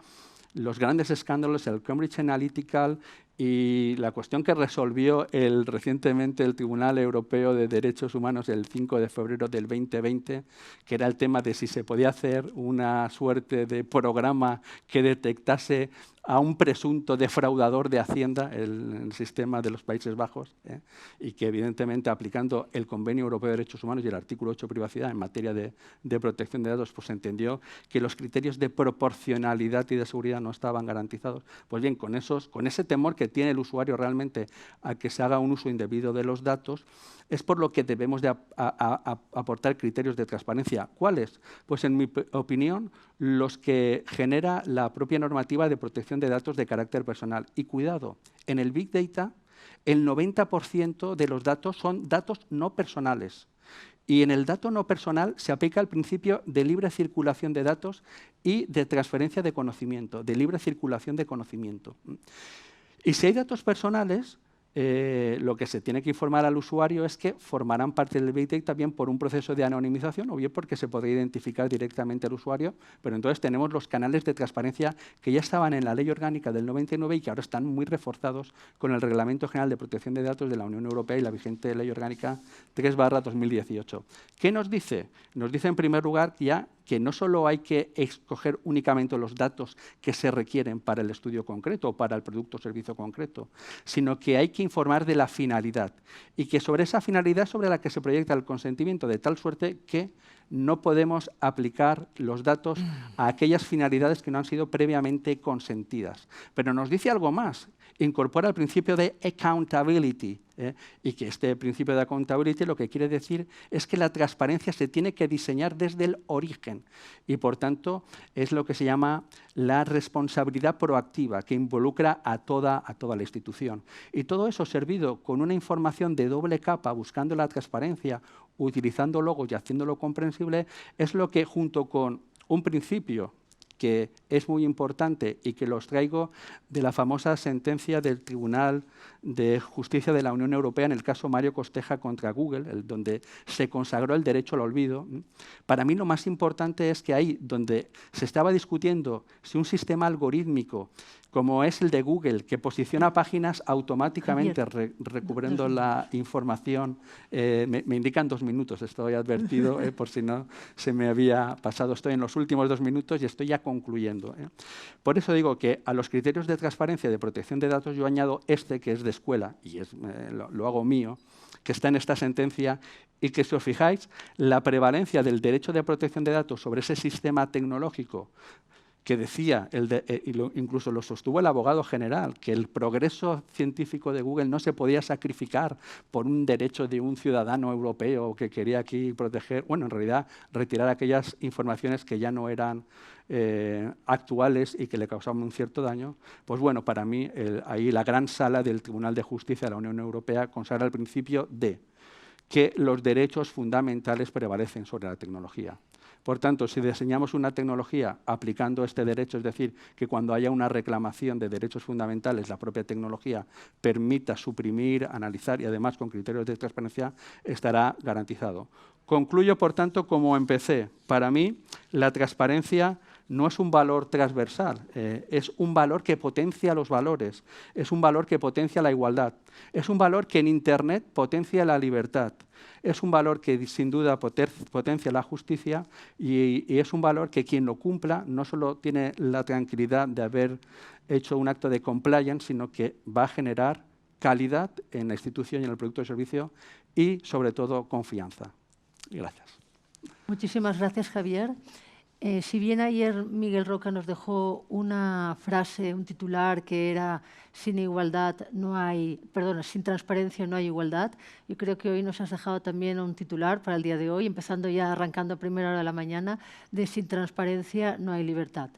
los grandes escándalos, el Cambridge Analytica y la cuestión que resolvió recientemente el Tribunal Europeo de Derechos Humanos el 5 de febrero del 2020, que era el tema de si se podía hacer una suerte de programa que detectase a un presunto defraudador de Hacienda, el sistema de los Países Bajos, y que evidentemente aplicando el Convenio Europeo de Derechos Humanos y el artículo 8 privacidad en materia de protección de datos, pues se entendió que los criterios de proporcionalidad y de seguridad no estaban garantizados. Pues bien, con ese temor que tiene el usuario realmente a que se haga un uso indebido de los datos, es por lo que debemos de aportar criterios de transparencia. ¿Cuáles? Pues en mi opinión, los que genera la propia normativa de protección de datos de carácter personal. Y cuidado, en el Big Data, el 90% de los datos son datos no personales. Y en el dato no personal se aplica el principio de libre circulación de datos y de transferencia de conocimiento, de libre circulación de conocimiento. Y si hay datos personales, lo que se tiene que informar al usuario es que formarán parte del Big Data bien por un proceso de anonimización o bien porque se podría identificar directamente al usuario, pero entonces tenemos los canales de transparencia que ya estaban en la Ley Orgánica del 99 y que ahora están muy reforzados con el Reglamento General de Protección de Datos de la Unión Europea y la vigente Ley Orgánica 3/2018. ¿Qué nos dice? Nos dice, en primer lugar, ya que no solo hay que escoger únicamente los datos que se requieren para el estudio concreto o para el producto o servicio concreto, sino que hay que informar de la finalidad y que sobre esa finalidad sobre la que se proyecta el consentimiento, de tal suerte que no podemos aplicar los datos a aquellas finalidades que no han sido previamente consentidas. Pero nos dice algo más, incorpora el principio de accountability, y que este principio de accountability lo que quiere decir es que la transparencia se tiene que diseñar desde el origen y, por tanto, es lo que se llama la responsabilidad proactiva, que involucra a toda la institución. Y todo eso servido con una información de doble capa, buscando la transparencia, utilizando logos y haciéndolo comprensible, es lo que, junto con un principio que es muy importante y que los traigo de la famosa sentencia del Tribunal de Justicia de la Unión Europea en el caso Mario Costeja contra Google, donde se consagró el derecho al olvido. Para mí lo más importante es que ahí donde se estaba discutiendo si un sistema algorítmico como es el de Google, que posiciona páginas automáticamente recubriendo la información. Me indican 2 minutos, estoy advertido, por si no se me había pasado. Estoy en los últimos 2 minutos y estoy ya concluyendo. Por eso digo que a los criterios de transparencia y de protección de datos yo añado este, que es de escuela, y lo hago mío, que está en esta sentencia, y que, si os fijáis, la prevalencia del derecho de protección de datos sobre ese sistema tecnológico que decía, incluso lo sostuvo el abogado general, que el progreso científico de Google no se podía sacrificar por un derecho de un ciudadano europeo que quería aquí proteger, bueno, en realidad retirar aquellas informaciones que ya no eran actuales y que le causaban un cierto daño. Pues bueno, para mí ahí la gran sala del Tribunal de Justicia de la Unión Europea consagra el principio de que los derechos fundamentales prevalecen sobre la tecnología. Por tanto, si diseñamos una tecnología aplicando este derecho, es decir, que cuando haya una reclamación de derechos fundamentales, la propia tecnología permita suprimir, analizar y además con criterios de transparencia, estará garantizado. Concluyo, por tanto, como empecé. Para mí, la transparencia no es un valor transversal, es un valor que potencia los valores, es un valor que potencia la igualdad, es un valor que en Internet potencia la libertad, es un valor que sin duda potencia la justicia y es un valor que quien lo cumpla no solo tiene la tranquilidad de haber hecho un acto de compliance, sino que va a generar calidad en la institución y en el producto o servicio y, sobre todo, confianza. Gracias. Muchísimas gracias, Javier. Si bien ayer Miguel Roca nos dejó una frase, un titular que era sin transparencia no hay igualdad, yo creo que hoy nos has dejado también un titular para el día de hoy, empezando ya arrancando a primera hora de la mañana, de sin transparencia no hay libertad.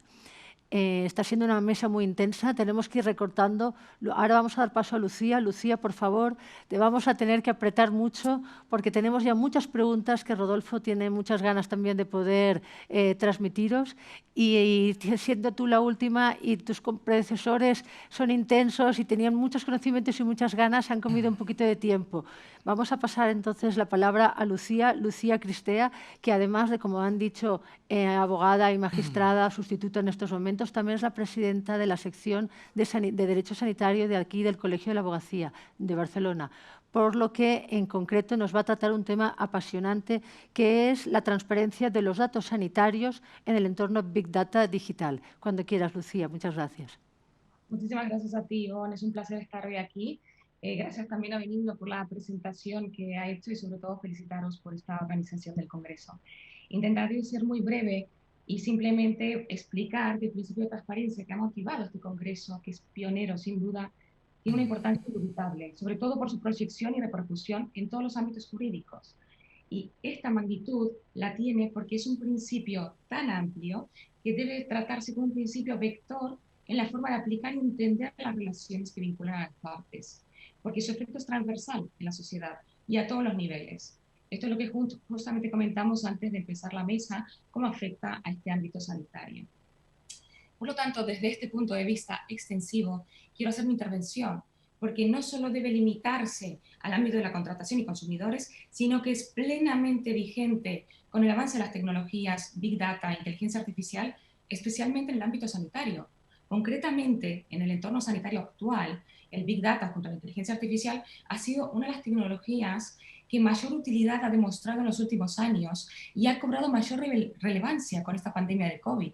Está siendo una mesa muy intensa, tenemos que ir recortando. Ahora vamos a dar paso a Lucía. Lucía, por favor, te vamos a tener que apretar mucho porque tenemos ya muchas preguntas que Rodolfo tiene muchas ganas también de poder transmitiros y siendo tú la última y tus predecesores son intensos y tenían muchos conocimientos y muchas ganas, han comido un poquito de tiempo. Vamos a pasar entonces la palabra a Lucía Cristea, que además de, como han dicho, abogada y magistrada, sustituta en estos momentos, también es la presidenta de la sección de Derecho Sanitario de aquí del Colegio de la Abogacía de Barcelona, por lo que en concreto nos va a tratar un tema apasionante que es la transparencia de los datos sanitarios en el entorno Big Data digital. Cuando quieras, Lucía. Muchas gracias. Muchísimas gracias a ti, Ivonne. Es un placer estar hoy aquí. Gracias también a Benigno por la presentación que ha hecho y sobre todo felicitaros por esta organización del Congreso. Intentaré ser muy breve y simplemente explicar que el principio de transparencia que ha motivado este Congreso, que es pionero sin duda, tiene una importancia indubitable, sobre todo por su proyección y repercusión en todos los ámbitos jurídicos. Y esta magnitud la tiene porque es un principio tan amplio que debe tratarse como un principio vector en la forma de aplicar y entender las relaciones que vinculan a las partes, porque su efecto es transversal en la sociedad y a todos los niveles. Esto es lo que justamente comentamos antes de empezar la mesa, cómo afecta a este ámbito sanitario. Por lo tanto, desde este punto de vista extensivo, quiero hacer mi intervención, porque no solo debe limitarse al ámbito de la contratación y consumidores, sino que es plenamente vigente con el avance de las tecnologías, Big Data, inteligencia artificial, especialmente en el ámbito sanitario. Concretamente, en el entorno sanitario actual, el Big Data junto a la inteligencia artificial ha sido una de las tecnologías que mayor utilidad ha demostrado en los últimos años y ha cobrado mayor relevancia con esta pandemia de COVID,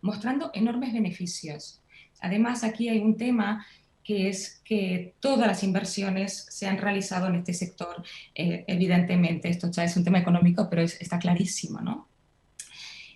mostrando enormes beneficios. Además, aquí hay un tema que es que todas las inversiones se han realizado en este sector. Evidentemente, esto ya es un tema económico, pero está clarísimo, ¿no?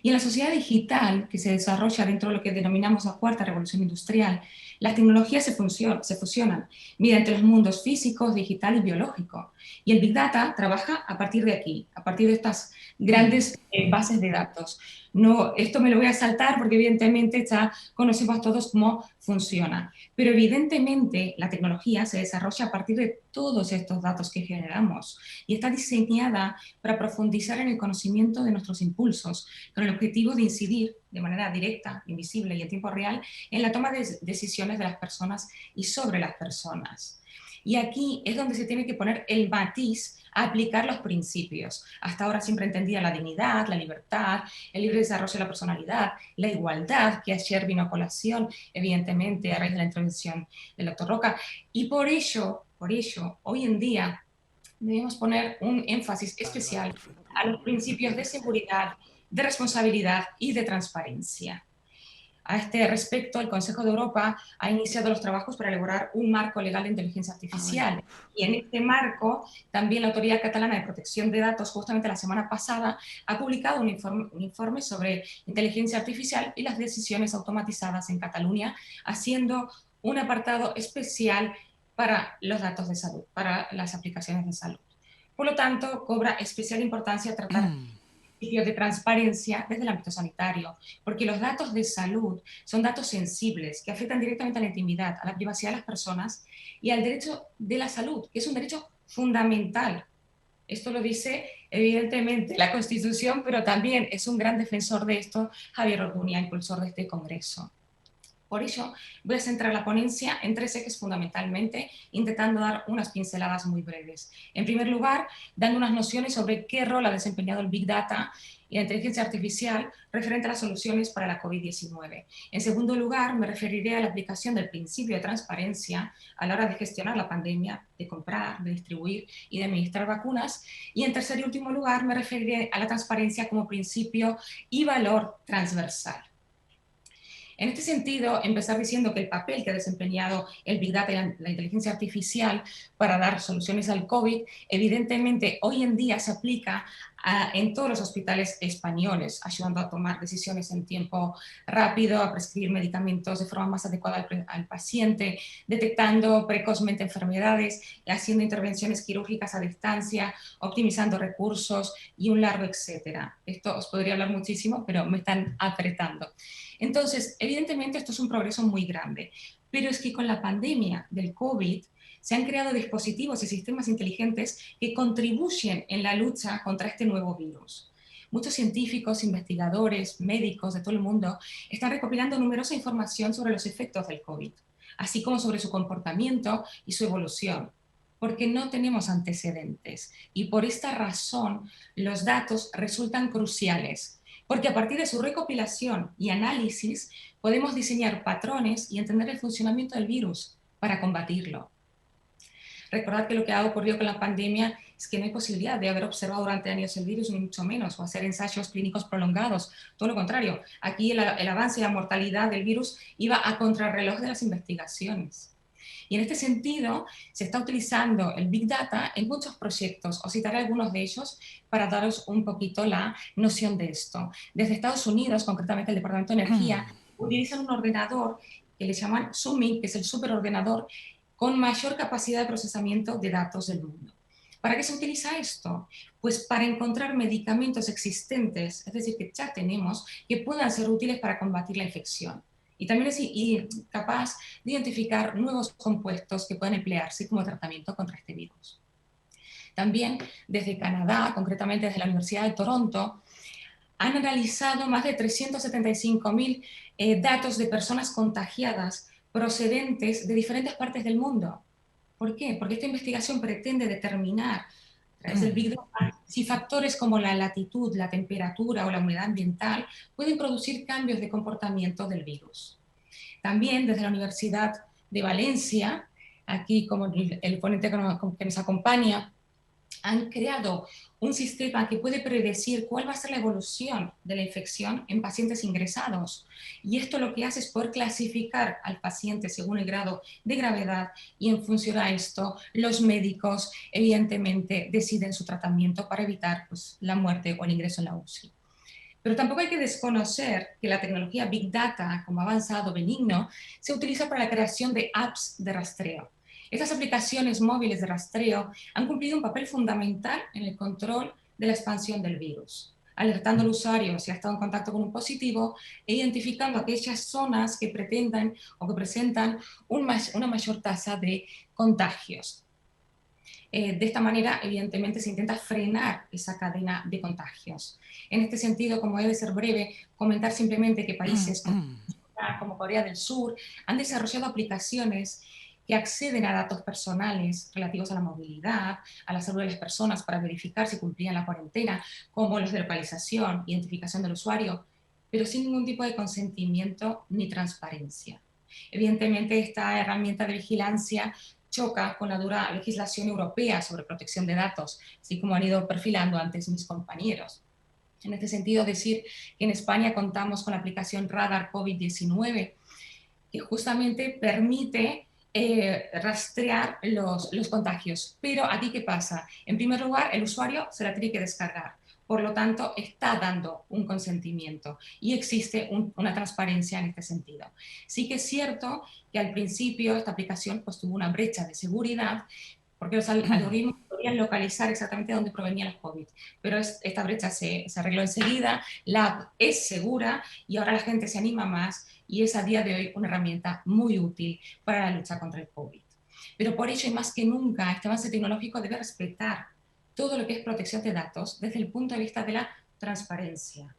Y en la sociedad digital, que se desarrolla dentro de lo que denominamos la cuarta revolución industrial, las tecnologías se fusionan mediante los mundos físicos, digital y biológico. Y el Big Data trabaja a partir de aquí, a partir de estas grandes bases de datos. No, esto me lo voy a saltar porque evidentemente ya conocemos todos cómo funciona. Pero evidentemente la tecnología se desarrolla a partir de todos estos datos que generamos y está diseñada para profundizar en el conocimiento de nuestros impulsos, con el objetivo de incidir de manera directa, invisible y en tiempo real en la toma de decisiones de las personas y sobre las personas. Y aquí es donde se tiene que poner el matiz a aplicar los principios. Hasta ahora siempre entendía la dignidad, la libertad, el libre desarrollo de la personalidad, la igualdad, que ayer vino a colación, evidentemente, a raíz de la intervención del doctor Roca. Y por ello, hoy en día debemos poner un énfasis especial a los principios de seguridad, de responsabilidad y de transparencia. A este respecto, el Consejo de Europa ha iniciado los trabajos para elaborar un marco legal de inteligencia artificial. Y en este marco, también la Autoridad Catalana de Protección de Datos, justamente la semana pasada, ha publicado un informe sobre inteligencia artificial y las decisiones automatizadas en Cataluña, haciendo un apartado especial para los datos de salud, para las aplicaciones de salud. Por lo tanto, cobra especial importancia tratar principios de transparencia desde el ámbito sanitario, porque los datos de salud son datos sensibles que afectan directamente a la intimidad, a la privacidad de las personas y al derecho de la salud, que es un derecho fundamental. Esto lo dice evidentemente la Constitución, pero también es un gran defensor de esto Javier Orduña, impulsor de este Congreso. Por ello, voy a centrar la ponencia en 3 ejes fundamentalmente, intentando dar unas pinceladas muy breves. En primer lugar, dando unas nociones sobre qué rol ha desempeñado el Big Data y la inteligencia artificial referente a las soluciones para la COVID-19. En segundo lugar, me referiré a la aplicación del principio de transparencia a la hora de gestionar la pandemia, de comprar, de distribuir y de administrar vacunas. Y en tercer y último lugar, me referiré a la transparencia como principio y valor transversal. En este sentido, empezar diciendo que el papel que ha desempeñado el Big Data y la inteligencia artificial para dar soluciones al COVID, evidentemente hoy en día se aplica en todos los hospitales españoles, ayudando a tomar decisiones en tiempo rápido, a prescribir medicamentos de forma más adecuada al paciente, detectando precozmente enfermedades, haciendo intervenciones quirúrgicas a distancia, optimizando recursos y un largo etcétera. Esto os podría hablar muchísimo, pero me están apretando. Entonces, evidentemente esto es un progreso muy grande, pero es que con la pandemia del COVID se han creado dispositivos y sistemas inteligentes que contribuyen en la lucha contra este nuevo virus. Muchos científicos, investigadores, médicos de todo el mundo están recopilando numerosa información sobre los efectos del COVID, así como sobre su comportamiento y su evolución, porque no tenemos antecedentes y por esta razón los datos resultan cruciales, porque a partir de su recopilación y análisis podemos diseñar patrones y entender el funcionamiento del virus para combatirlo. Recordad que lo que ha ocurrido con la pandemia es que no hay posibilidad de haber observado durante años el virus, ni mucho menos, o hacer ensayos clínicos prolongados. Todo lo contrario, aquí el avance y la mortalidad del virus iba a contrarreloj de las investigaciones. Y en este sentido, se está utilizando el Big Data en muchos proyectos. Os citaré algunos de ellos para daros un poquito la noción de esto. Desde Estados Unidos, concretamente el Departamento de Energía, utilizan un ordenador que le llaman Summit, que es el superordenador con mayor capacidad de procesamiento de datos del mundo. ¿Para qué se utiliza esto? Pues para encontrar medicamentos existentes, es decir, que ya tenemos, que puedan ser útiles para combatir la infección. Y también es capaz de identificar nuevos compuestos que pueden emplearse como tratamiento contra este virus. También desde Canadá, concretamente desde la Universidad de Toronto, han analizado más de 375.000 datos de personas contagiadas procedentes de diferentes partes del mundo. ¿Por qué? Porque esta investigación pretende determinar a través del Big Data si factores como la latitud, la temperatura o la humedad ambiental pueden producir cambios de comportamiento del virus. También desde la Universidad de Valencia, aquí como el ponente que nos acompaña, han creado un sistema que puede predecir cuál va a ser la evolución de la infección en pacientes ingresados. Y esto lo que hace es poder clasificar al paciente según el grado de gravedad y en función a esto los médicos evidentemente deciden su tratamiento para evitar pues, la muerte o el ingreso en la UCI. Pero tampoco hay que desconocer que la tecnología Big Data, como avanzado benigno, se utiliza para la creación de apps de rastreo. Estas aplicaciones móviles de rastreo han cumplido un papel fundamental en el control de la expansión del virus, alertando al usuario si ha estado en contacto con un positivo e identificando aquellas zonas que pretendan o que presentan una mayor tasa de contagios. De esta manera, evidentemente, se intenta frenar esa cadena de contagios. En este sentido, como debe ser breve, comentar simplemente que países como Corea del Sur han desarrollado aplicaciones que acceden a datos personales relativos a la movilidad, a la salud de las personas para verificar si cumplían la cuarentena, como los de localización, identificación del usuario, pero sin ningún tipo de consentimiento ni transparencia. Evidentemente, esta herramienta de vigilancia choca con la dura legislación europea sobre protección de datos, así como han ido perfilando antes mis compañeros. En este sentido, decir que en España contamos con la aplicación Radar COVID-19, que justamente permite rastrear los contagios. Pero aquí, ¿qué pasa? En primer lugar, el usuario se la tiene que descargar. Por lo tanto, está dando un consentimiento y existe una transparencia en este sentido. Sí que es cierto que al principio esta aplicación pues, tuvo una brecha de seguridad, porque los algoritmos podían localizar exactamente dónde provenía el COVID. Pero esta brecha se arregló enseguida, la app es segura y ahora la gente se anima más y es a día de hoy una herramienta muy útil para la lucha contra el COVID. Pero por ello, y más que nunca, este avance tecnológico debe respetar todo lo que es protección de datos desde el punto de vista de la transparencia.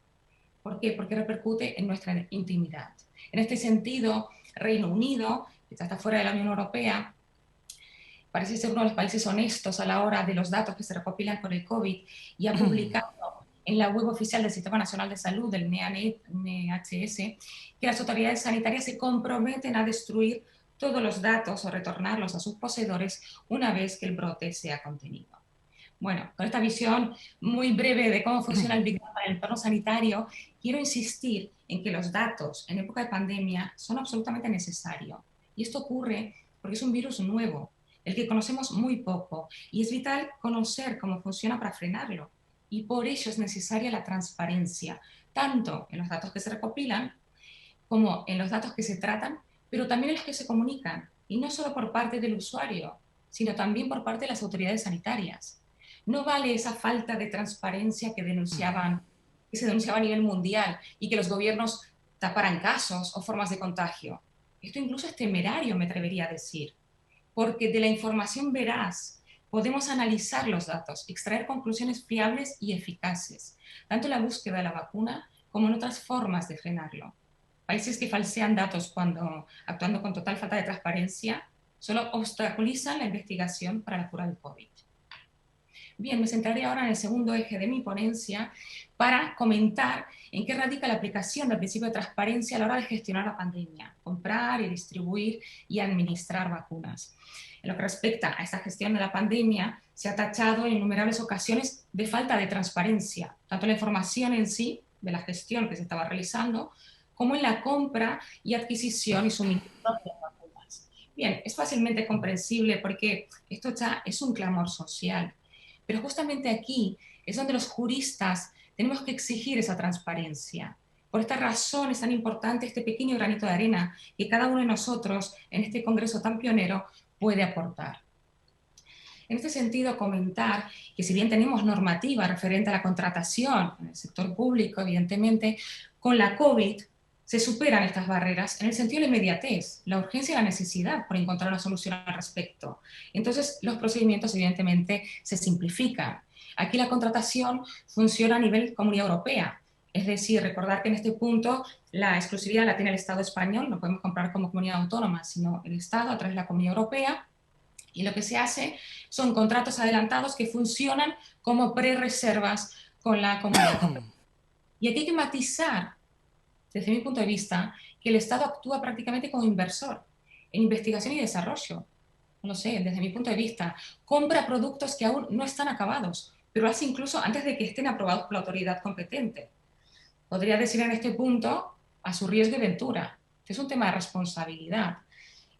¿Por qué? Porque repercute en nuestra intimidad. En este sentido, Reino Unido, que está fuera de la Unión Europea, parece ser uno de los países honestos a la hora de los datos que se recopilan con el COVID y ha publicado en la web oficial del Sistema Nacional de Salud, del NHS, que las autoridades sanitarias se comprometen a destruir todos los datos o retornarlos a sus poseedores una vez que el brote sea contenido. Bueno, con esta visión muy breve de cómo funciona el Big Data en el entorno sanitario, quiero insistir en que los datos en época de pandemia son absolutamente necesarios. Y esto ocurre porque es un virus nuevo, el que conocemos muy poco, y es vital conocer cómo funciona para frenarlo. Y por ello es necesaria la transparencia, tanto en los datos que se recopilan como en los datos que se tratan, pero también en los que se comunican, y no solo por parte del usuario, sino también por parte de las autoridades sanitarias. No vale esa falta de transparencia que se denunciaba a nivel mundial y que los gobiernos taparan casos o formas de contagio. Esto incluso es temerario, me atrevería a decir, porque de la información veraz podemos analizar los datos, extraer conclusiones fiables y eficaces, tanto en la búsqueda de la vacuna como en otras formas de frenarlo. Países que falsean datos actuando con total falta de transparencia solo obstaculizan la investigación para la cura del COVID. Bien, me centraré ahora en el segundo eje de mi ponencia para comentar en qué radica la aplicación del principio de transparencia a la hora de gestionar la pandemia, comprar y distribuir y administrar vacunas. En lo que respecta a esta gestión de la pandemia, se ha tachado en innumerables ocasiones de falta de transparencia, tanto en la información en sí, de la gestión que se estaba realizando, como en la compra y adquisición y suministro de las vacunas. Bien, es fácilmente comprensible porque esto ya es un clamor social. Pero justamente aquí es donde los juristas tenemos que exigir esa transparencia. Por esta razón es tan importante este pequeño granito de arena que cada uno de nosotros en este congreso tan pionero puede aportar. En este sentido, comentar que si bien tenemos normativa referente a la contratación en el sector público, evidentemente, con la COVID se superan estas barreras en el sentido de la inmediatez, la urgencia y la necesidad por encontrar una solución al respecto. Entonces, los procedimientos, evidentemente, se simplifican. Aquí la contratación funciona a nivel Comunidad Europea. Es decir, recordar que en este punto la exclusividad la tiene el Estado español, no podemos comprar como comunidad autónoma, sino el Estado a través de la Comunidad Europea. Y lo que se hace son contratos adelantados que funcionan como pre-reservas con la comunidad. Y aquí hay que matizar, desde mi punto de vista, que el Estado actúa prácticamente como inversor en investigación y desarrollo. No lo sé, desde mi punto de vista, compra productos que aún no están acabados, pero hace incluso antes de que estén aprobados por la autoridad competente. Podría decir en este punto, a su riesgo y ventura. Es un tema de responsabilidad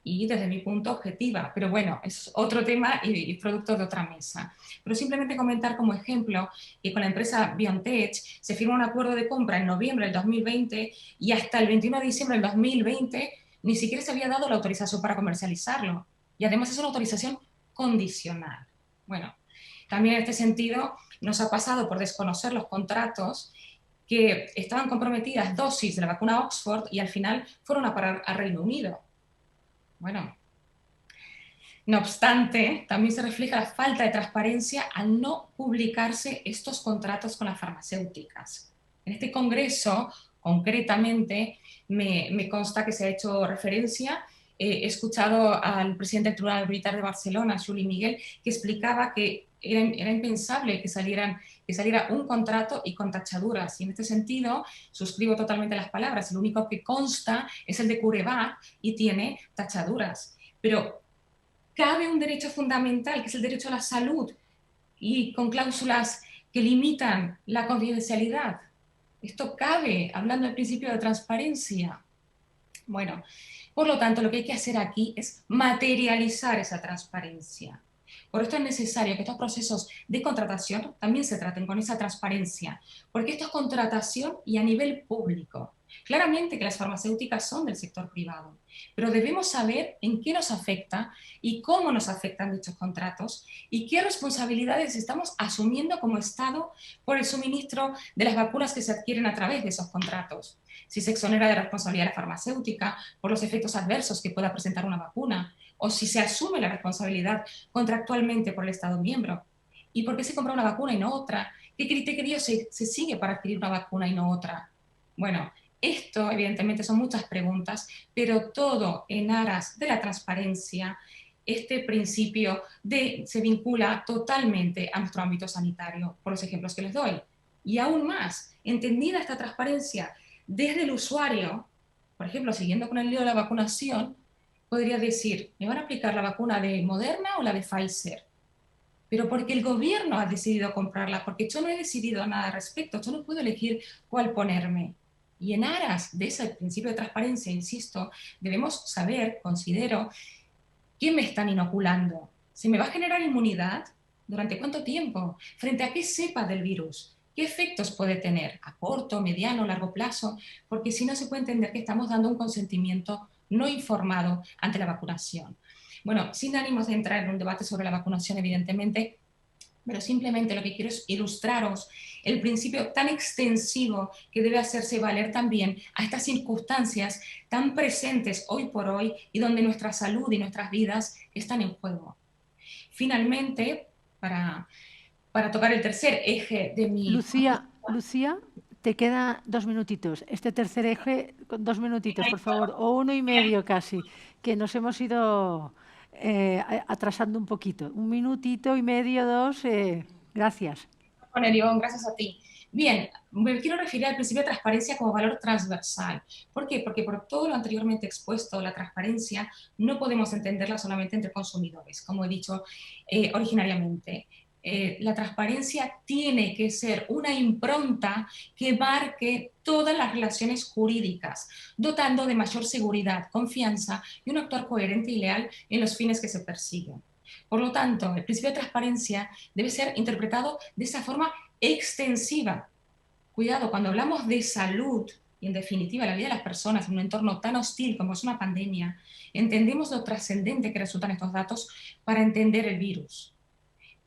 y desde mi punto objetiva, pero bueno, es otro tema y producto de otra mesa. Pero simplemente comentar como ejemplo que con la empresa BioNTech se firmó un acuerdo de compra en noviembre del 2020 y hasta el 21 de diciembre del 2020 ni siquiera se había dado la autorización para comercializarlo. Y además es una autorización condicional. Bueno, también en este sentido nos ha pasado por desconocer los contratos que estaban comprometidas dosis de la vacuna Oxford y al final fueron a parar a Reino Unido. Bueno, no obstante, también se refleja la falta de transparencia al no publicarse estos contratos con las farmacéuticas. En este congreso, concretamente, me consta que se ha hecho referencia, he escuchado al presidente del Tribunal Militar de Barcelona, Juli Miguel, que explicaba que era impensable que saliera un contrato y con tachaduras. Y en este sentido, suscribo totalmente las palabras. El único que consta es el de CureVac y tiene tachaduras. Pero cabe un derecho fundamental, que es el derecho a la salud, y con cláusulas que limitan la confidencialidad. Esto cabe hablando del principio de transparencia. Bueno, por lo tanto, lo que hay que hacer aquí es materializar esa transparencia. Por esto es necesario que estos procesos de contratación también se traten con esa transparencia, porque esto es contratación y a nivel público. Claramente que las farmacéuticas son del sector privado, pero debemos saber en qué nos afecta y cómo nos afectan dichos contratos y qué responsabilidades estamos asumiendo como Estado por el suministro de las vacunas que se adquieren a través de esos contratos. Si se exonera de responsabilidad a la farmacéutica por los efectos adversos que pueda presentar una vacuna, o si se asume la responsabilidad contractualmente por el Estado miembro. ¿Y por qué se compra una vacuna y no otra? ¿Qué criterio se sigue para adquirir una vacuna y no otra? Bueno, esto evidentemente son muchas preguntas, pero todo en aras de la transparencia. Este principio se vincula totalmente a nuestro ámbito sanitario, por los ejemplos que les doy. Y aún más, entendida esta transparencia desde el usuario, por ejemplo, siguiendo con el lío de la vacunación, podría decir, ¿me van a aplicar la vacuna de Moderna o la de Pfizer? Pero porque el gobierno ha decidido comprarla, porque yo no he decidido nada al respecto, yo no puedo elegir cuál ponerme. Y en aras de ese principio de transparencia, insisto, debemos saber, considero, ¿qué me están inoculando? ¿Se me va a generar inmunidad? ¿Durante cuánto tiempo? ¿Frente a qué cepa del virus? ¿Qué efectos puede tener? ¿A corto, mediano, largo plazo? Porque si no se puede entender que estamos dando un consentimiento no informado ante la vacunación. Bueno, sin ánimos de entrar en un debate sobre la vacunación, evidentemente, pero simplemente lo que quiero es ilustraros el principio tan extensivo que debe hacerse valer también a estas circunstancias tan presentes hoy por hoy y donde nuestra salud y nuestras vidas están en juego. Finalmente, para tocar el tercer eje de mi... Lucía, te queda 2 minutitos. Este tercer eje, 2 minutitos, por favor, o 1 y medio casi, que nos hemos ido atrasando un poquito. 1 minutito y medio, 2, gracias. Bueno, Ivonne, gracias a ti. Bien, me quiero referir al principio de transparencia como valor transversal. ¿Por qué? Porque por todo lo anteriormente expuesto, la transparencia no podemos entenderla solamente entre consumidores, como he dicho originariamente. La transparencia tiene que ser una impronta que marque todas las relaciones jurídicas, dotando de mayor seguridad, confianza y un actuar coherente y leal en los fines que se persiguen. Por lo tanto, el principio de transparencia debe ser interpretado de esa forma extensiva. Cuidado, cuando hablamos de salud y en definitiva la vida de las personas en un entorno tan hostil como es una pandemia, entendemos lo trascendente que resultan estos datos para entender el virus.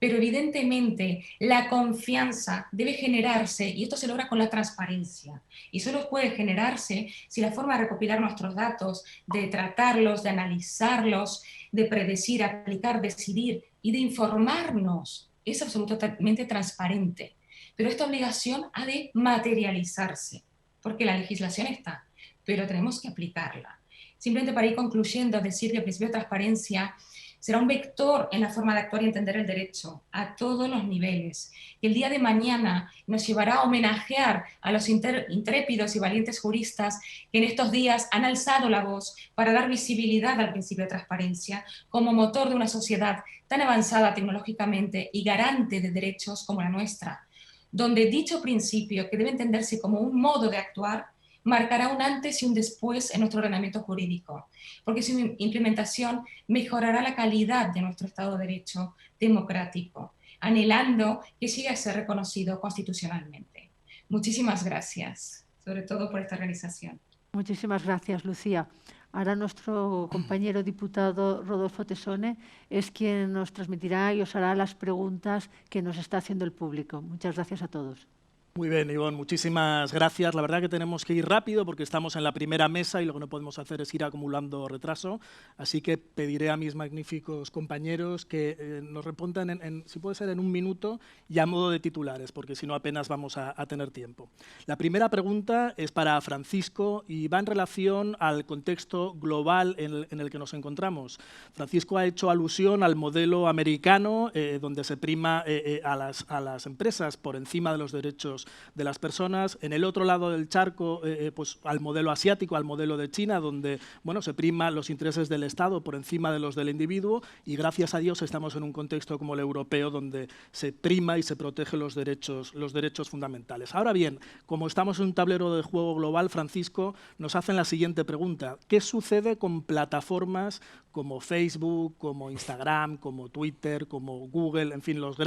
Pero evidentemente la confianza debe generarse, y esto se logra con la transparencia, y solo puede generarse si la forma de recopilar nuestros datos, de tratarlos, de analizarlos, de predecir, aplicar, decidir y de informarnos es absolutamente transparente. Pero esta obligación ha de materializarse, porque la legislación está, pero tenemos que aplicarla. Simplemente para ir concluyendo, decir que el principio de transparencia será un vector en la forma de actuar y entender el derecho a todos los niveles. Y el día de mañana nos llevará a homenajear a los intrépidos y valientes juristas que en estos días han alzado la voz para dar visibilidad al principio de transparencia como motor de una sociedad tan avanzada tecnológicamente y garante de derechos como la nuestra, donde dicho principio, que debe entenderse como un modo de actuar, marcará un antes y un después en nuestro ordenamiento jurídico, porque su implementación mejorará la calidad de nuestro Estado de Derecho democrático, anhelando que siga a ser reconocido constitucionalmente. Muchísimas gracias, sobre todo por esta organización. Muchísimas gracias, Lucía. Ahora nuestro compañero diputado Rodolfo Tesone es quien nos transmitirá y os hará las preguntas que nos está haciendo el público. Muchas gracias a todos. Muy bien, Ivonne, muchísimas gracias. La verdad que tenemos que ir rápido porque estamos en la primera mesa y lo que no podemos hacer es ir acumulando retraso. Así que pediré a mis magníficos compañeros que nos respondan, si puede ser, en 1 minuto y a modo de titulares, porque si no apenas vamos a tener tiempo. La primera pregunta es para Francisco y va en relación al contexto global en el que nos encontramos. Francisco ha hecho alusión al modelo americano, donde se prima a las empresas por encima de los derechos de las personas. En el otro lado del charco, pues al modelo asiático, al modelo de China, donde bueno, se prima los intereses del Estado por encima de los del individuo, y gracias a Dios estamos en un contexto como el europeo donde se prima y se protege los derechos fundamentales. Ahora bien, como estamos en un tablero de juego global, Francisco, nos hacen la siguiente pregunta: ¿qué sucede con plataformas como Facebook, como Instagram, como Twitter, como Google, en fin, las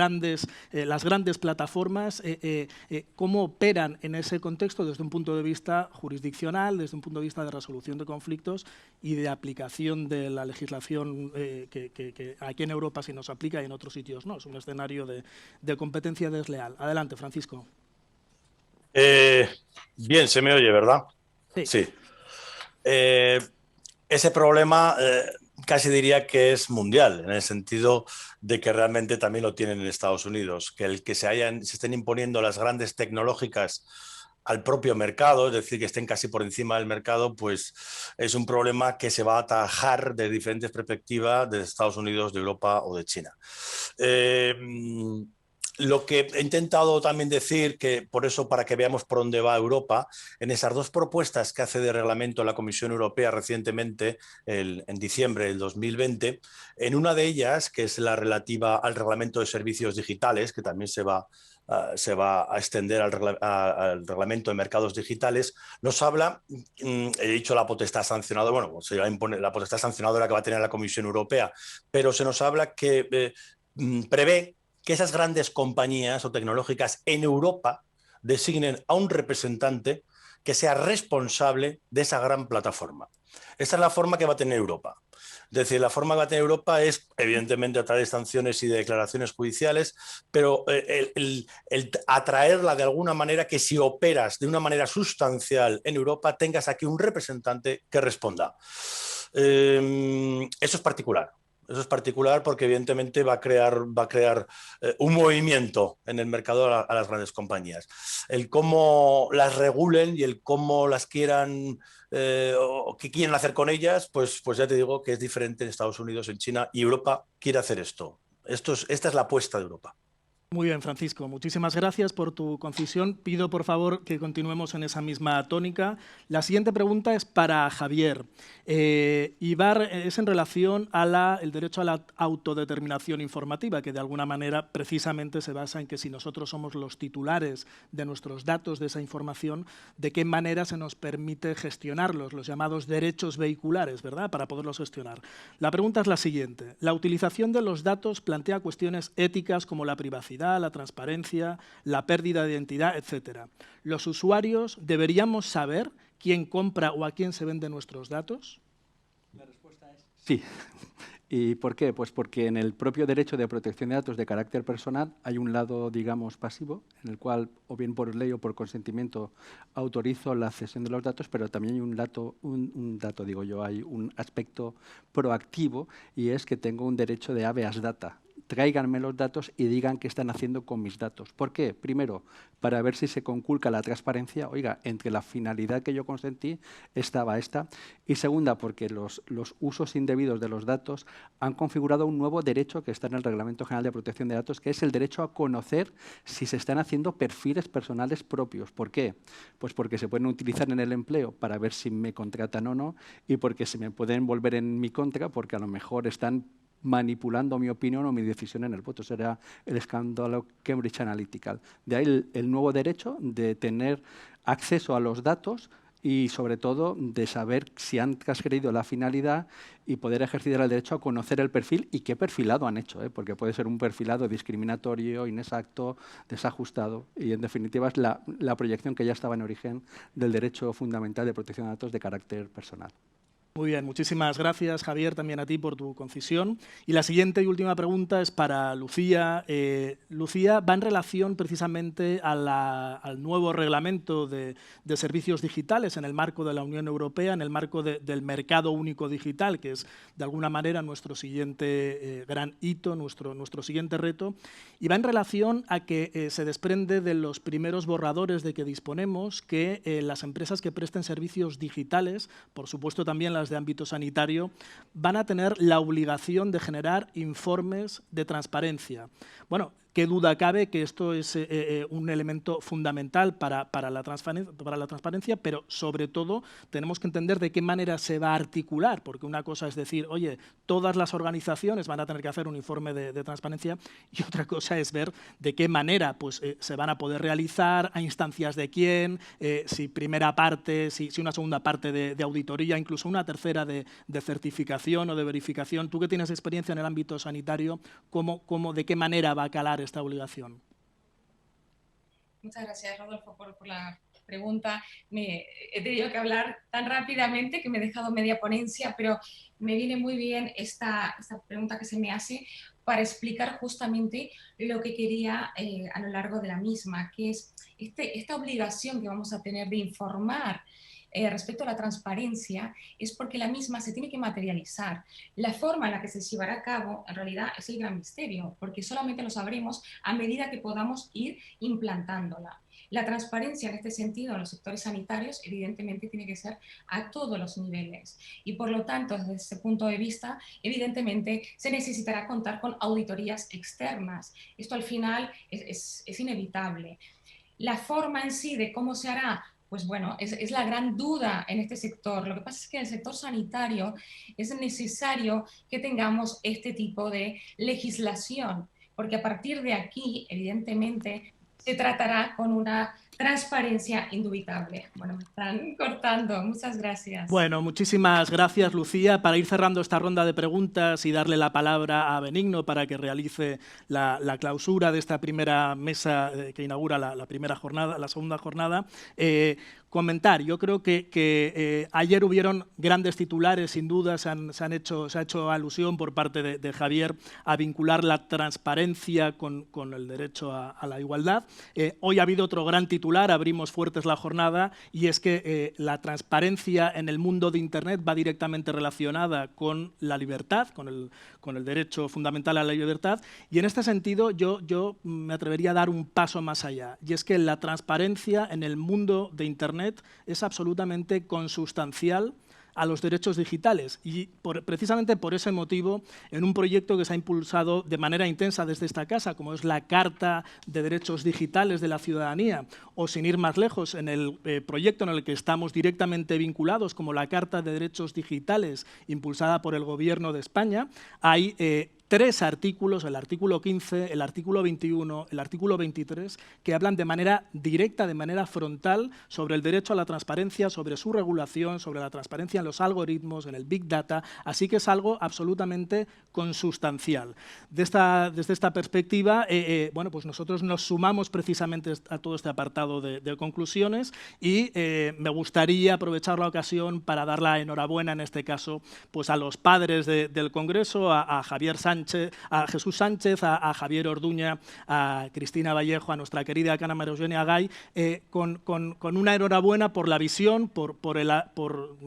grandes plataformas? ¿Cómo operan en ese contexto desde un punto de vista jurisdiccional, desde un punto de vista de resolución de conflictos y de aplicación de la legislación que aquí en Europa sí nos aplica y en otros sitios no? Es un escenario de competencia desleal. Adelante, Francisco. Bien, se me oye, ¿verdad? Sí. Ese problema casi diría que es mundial, en el sentido de que realmente también lo tienen en Estados Unidos, que el que se estén imponiendo las grandes tecnológicas al propio mercado, es decir, que estén casi por encima del mercado, pues es un problema que se va a atajar de diferentes perspectivas de Estados Unidos, de Europa o de China. Lo que he intentado también decir, que por eso para que veamos por dónde va Europa, en esas dos propuestas que hace de reglamento la Comisión Europea recientemente, en diciembre del 2020, en una de ellas, que es la relativa al reglamento de servicios digitales, que también se va a extender al reglamento de mercados digitales, nos habla, he dicho la potestad sancionadora, bueno, se va a imponer la potestad sancionadora que va a tener la Comisión Europea, pero se nos habla que prevé que esas grandes compañías o tecnológicas en Europa designen a un representante que sea responsable de esa gran plataforma. Esta es la forma que va a tener Europa. Es decir, la forma que va a tener Europa es, evidentemente, a través de sanciones y de declaraciones judiciales, pero el atraerla de alguna manera, que si operas de una manera sustancial en Europa, tengas aquí un representante que responda. Eso es particular. Eso es particular porque evidentemente va a crear un movimiento en el mercado a las grandes compañías. El cómo las regulen y el cómo las quieran o qué quieren hacer con ellas, pues ya te digo que es diferente en Estados Unidos, en China, y Europa quiere hacer esto. Esta es la apuesta de Europa. Muy bien, Francisco. Muchísimas gracias por tu concisión. Pido, por favor, que continuemos en esa misma tónica. La siguiente pregunta es para Javier. Es en relación al derecho a la autodeterminación informativa, que de alguna manera precisamente se basa en que si nosotros somos los titulares de nuestros datos, de esa información, de qué manera se nos permite gestionarlos, los llamados derechos vehiculares, ¿verdad?, para poderlos gestionar. La pregunta es la siguiente. La utilización de los datos plantea cuestiones éticas como la privacidad, la transparencia, la pérdida de identidad, etc. ¿Los usuarios deberíamos saber quién compra o a quién se venden nuestros datos? La respuesta es sí. ¿Y por qué? Pues porque en el propio derecho de protección de datos de carácter personal hay un lado, digamos, pasivo, en el cual, o bien por ley o por consentimiento, autorizo la cesión de los datos, pero también hay hay un aspecto proactivo, y es que tengo un derecho de habeas data. Tráiganme los datos y digan qué están haciendo con mis datos. ¿Por qué? Primero, para ver si se conculca la transparencia. Oiga, entre la finalidad que yo consentí estaba esta. Y segunda, porque los usos indebidos de los datos han configurado un nuevo derecho que está en el Reglamento General de Protección de Datos, que es el derecho a conocer si se están haciendo perfiles personales propios. ¿Por qué? Pues porque se pueden utilizar en el empleo para ver si me contratan o no, y porque se me pueden volver en mi contra porque a lo mejor están manipulando mi opinión o mi decisión en el voto. Será el escándalo Cambridge Analytica. De ahí el nuevo derecho de tener acceso a los datos y, sobre todo, de saber si han transgredido la finalidad y poder ejercer el derecho a conocer el perfil y qué perfilado han hecho, porque puede ser un perfilado discriminatorio, inexacto, desajustado, y, en definitiva, es la proyección que ya estaba en origen del derecho fundamental de protección de datos de carácter personal. Muy bien, muchísimas gracias, Javier, también a ti por tu concisión. Y la siguiente y última pregunta es para Lucía. Lucía, va en relación precisamente al nuevo reglamento de servicios digitales en el marco de la Unión Europea, en el marco del mercado único digital, que es de alguna manera nuestro siguiente gran hito, nuestro siguiente reto. Y va en relación a que se desprende de los primeros borradores de que disponemos que las empresas que presten servicios digitales, por supuesto también las de ámbito sanitario, van a tener la obligación de generar informes de transparencia. Bueno, qué duda cabe que esto es un elemento fundamental para la transparencia, pero sobre todo tenemos que entender de qué manera se va a articular, porque una cosa es decir, oye, todas las organizaciones van a tener que hacer un informe de transparencia, y otra cosa es ver de qué manera pues, se van a poder realizar, a instancias de quién, si primera parte, si una segunda parte de auditoría, incluso una tercera de certificación o de verificación. Tú que tienes experiencia en el ámbito sanitario, ¿de qué manera va a calar esta obligación? Muchas gracias, Rodolfo, por la pregunta. He tenido que hablar tan rápidamente que me he dejado media ponencia, pero me viene muy bien esta pregunta que se me hace para explicar justamente lo que quería a lo largo de la misma, que es esta obligación que vamos a tener de informar respecto a la transparencia, es porque la misma se tiene que materializar. La forma en la que se llevará a cabo, en realidad, es el gran misterio, porque solamente lo sabremos a medida que podamos ir implantándola. La transparencia en este sentido en los sectores sanitarios evidentemente tiene que ser a todos los niveles y por lo tanto desde ese punto de vista evidentemente se necesitará contar con auditorías externas. Esto al final es inevitable. La forma en sí de cómo se hará, pues bueno, es la gran duda en este sector. Lo que pasa es que en el sector sanitario es necesario que tengamos este tipo de legislación, porque a partir de aquí, evidentemente, se tratará con una transparencia indubitable. Bueno, me están cortando. Muchas gracias. Bueno, muchísimas gracias, Lucía. Para ir cerrando esta ronda de preguntas y darle la palabra a Benigno para que realice la clausura de esta primera mesa que inaugura la primera jornada, la segunda jornada. Comentar, yo creo que ayer hubieron grandes titulares, sin duda, se ha hecho alusión por parte de Javier a vincular la transparencia con el derecho a la igualdad. Hoy ha habido otro gran titular, abrimos fuertes la jornada, y es que la transparencia en el mundo de Internet va directamente relacionada con la libertad, con el derecho fundamental a la libertad, y en este sentido yo me atrevería a dar un paso más allá, y es que la transparencia en el mundo de Internet es absolutamente consustancial a los derechos digitales y precisamente por ese motivo en un proyecto que se ha impulsado de manera intensa desde esta casa, como es la Carta de Derechos Digitales de la Ciudadanía, o sin ir más lejos, en el proyecto en el que estamos directamente vinculados, como la Carta de Derechos Digitales impulsada por el Gobierno de España, hay 3 artículos, el artículo 15, el artículo 21, el artículo 23, que hablan de manera directa, de manera frontal, sobre el derecho a la transparencia, sobre su regulación, sobre la transparencia en los algoritmos, en el Big Data, así que es algo absolutamente consustancial. Desde esta perspectiva, bueno, pues nosotros nos sumamos precisamente a todo este apartado de conclusiones y me gustaría aprovechar la ocasión para dar la enhorabuena, en este caso, pues a los padres del Congreso, a Javier Sánchez, a Jesús Sánchez, a Javier Orduña, a Cristina Vallejo, a nuestra querida Ana María Eugenia Gay, con una enhorabuena por la visión, por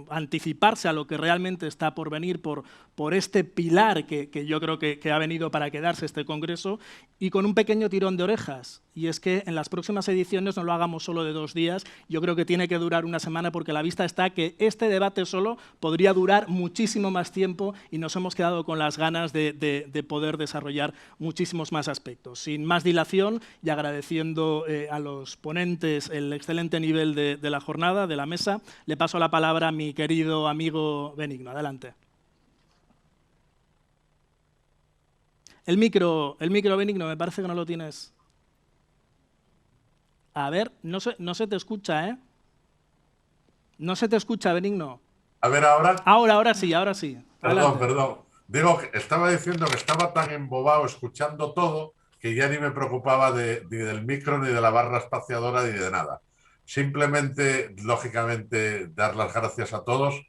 anticiparse a lo que realmente está por venir, por este pilar que yo creo que ha venido para quedarse este Congreso, y con un pequeño tirón de orejas, y es que en las próximas ediciones no lo hagamos solo de 2 días, yo creo que tiene que durar una semana, porque a la vista está que este debate solo podría durar muchísimo más tiempo y nos hemos quedado con las ganas de poder desarrollar muchísimos más aspectos. Sin más dilación y agradeciendo a los ponentes el excelente nivel de la jornada, de la mesa, le paso la palabra a mi querido amigo Benigno. Adelante. El micro, Benigno, me parece que no lo tienes. A ver, no se te escucha, ¿eh? No se te escucha, Benigno. A ver, ahora. Ahora sí. Perdón. Digo, estaba diciendo que estaba tan embobado escuchando todo que ya ni me preocupaba ni del micro, ni de la barra espaciadora, ni de nada. Simplemente, lógicamente, dar las gracias a todos.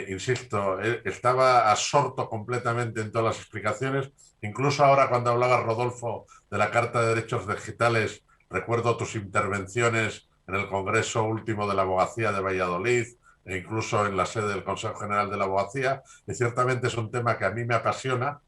Insisto, estaba absorto completamente en todas las explicaciones. Incluso ahora, cuando hablaba Rodolfo de la Carta de Derechos Digitales, recuerdo tus intervenciones en el Congreso último de la Abogacía de Valladolid, e incluso en la sede del Consejo General de la Abogacía, y ciertamente es un tema que a mí me apasiona,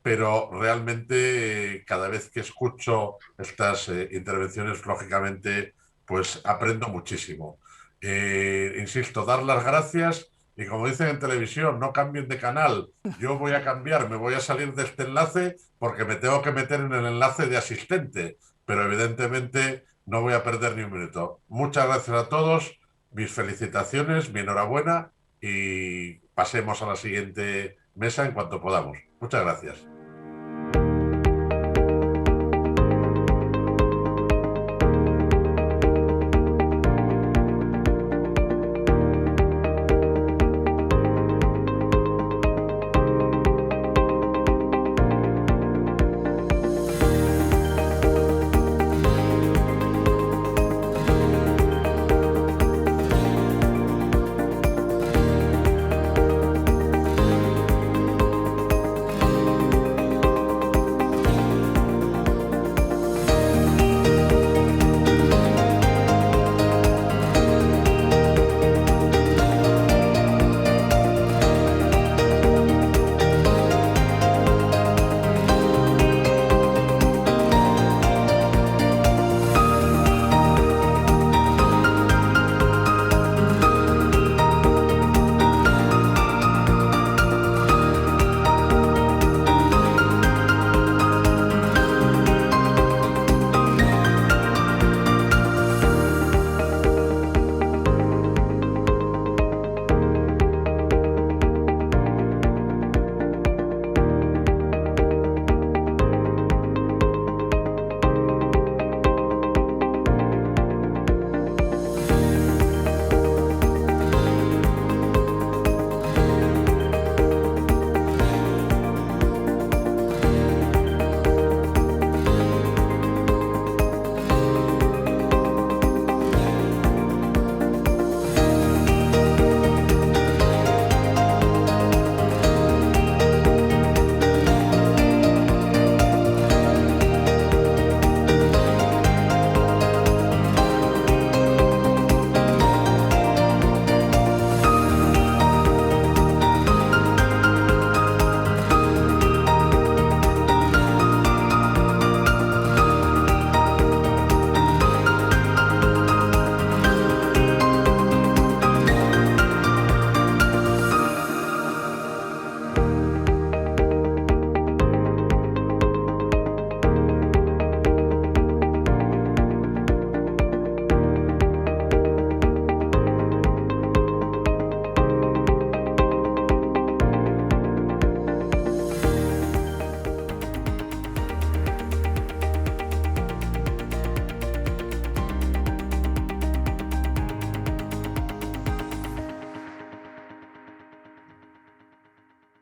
pero realmente cada vez que escucho estas intervenciones, lógicamente, pues aprendo muchísimo. Insisto, dar las gracias Y como dicen en televisión, no cambien de canal. Yo voy a cambiar, me voy a salir de este enlace porque me tengo que meter en el enlace de asistente. Pero evidentemente no voy a perder ni un minuto. Muchas gracias a todos, mis felicitaciones, mi enhorabuena y pasemos a la siguiente mesa en cuanto podamos. Muchas gracias.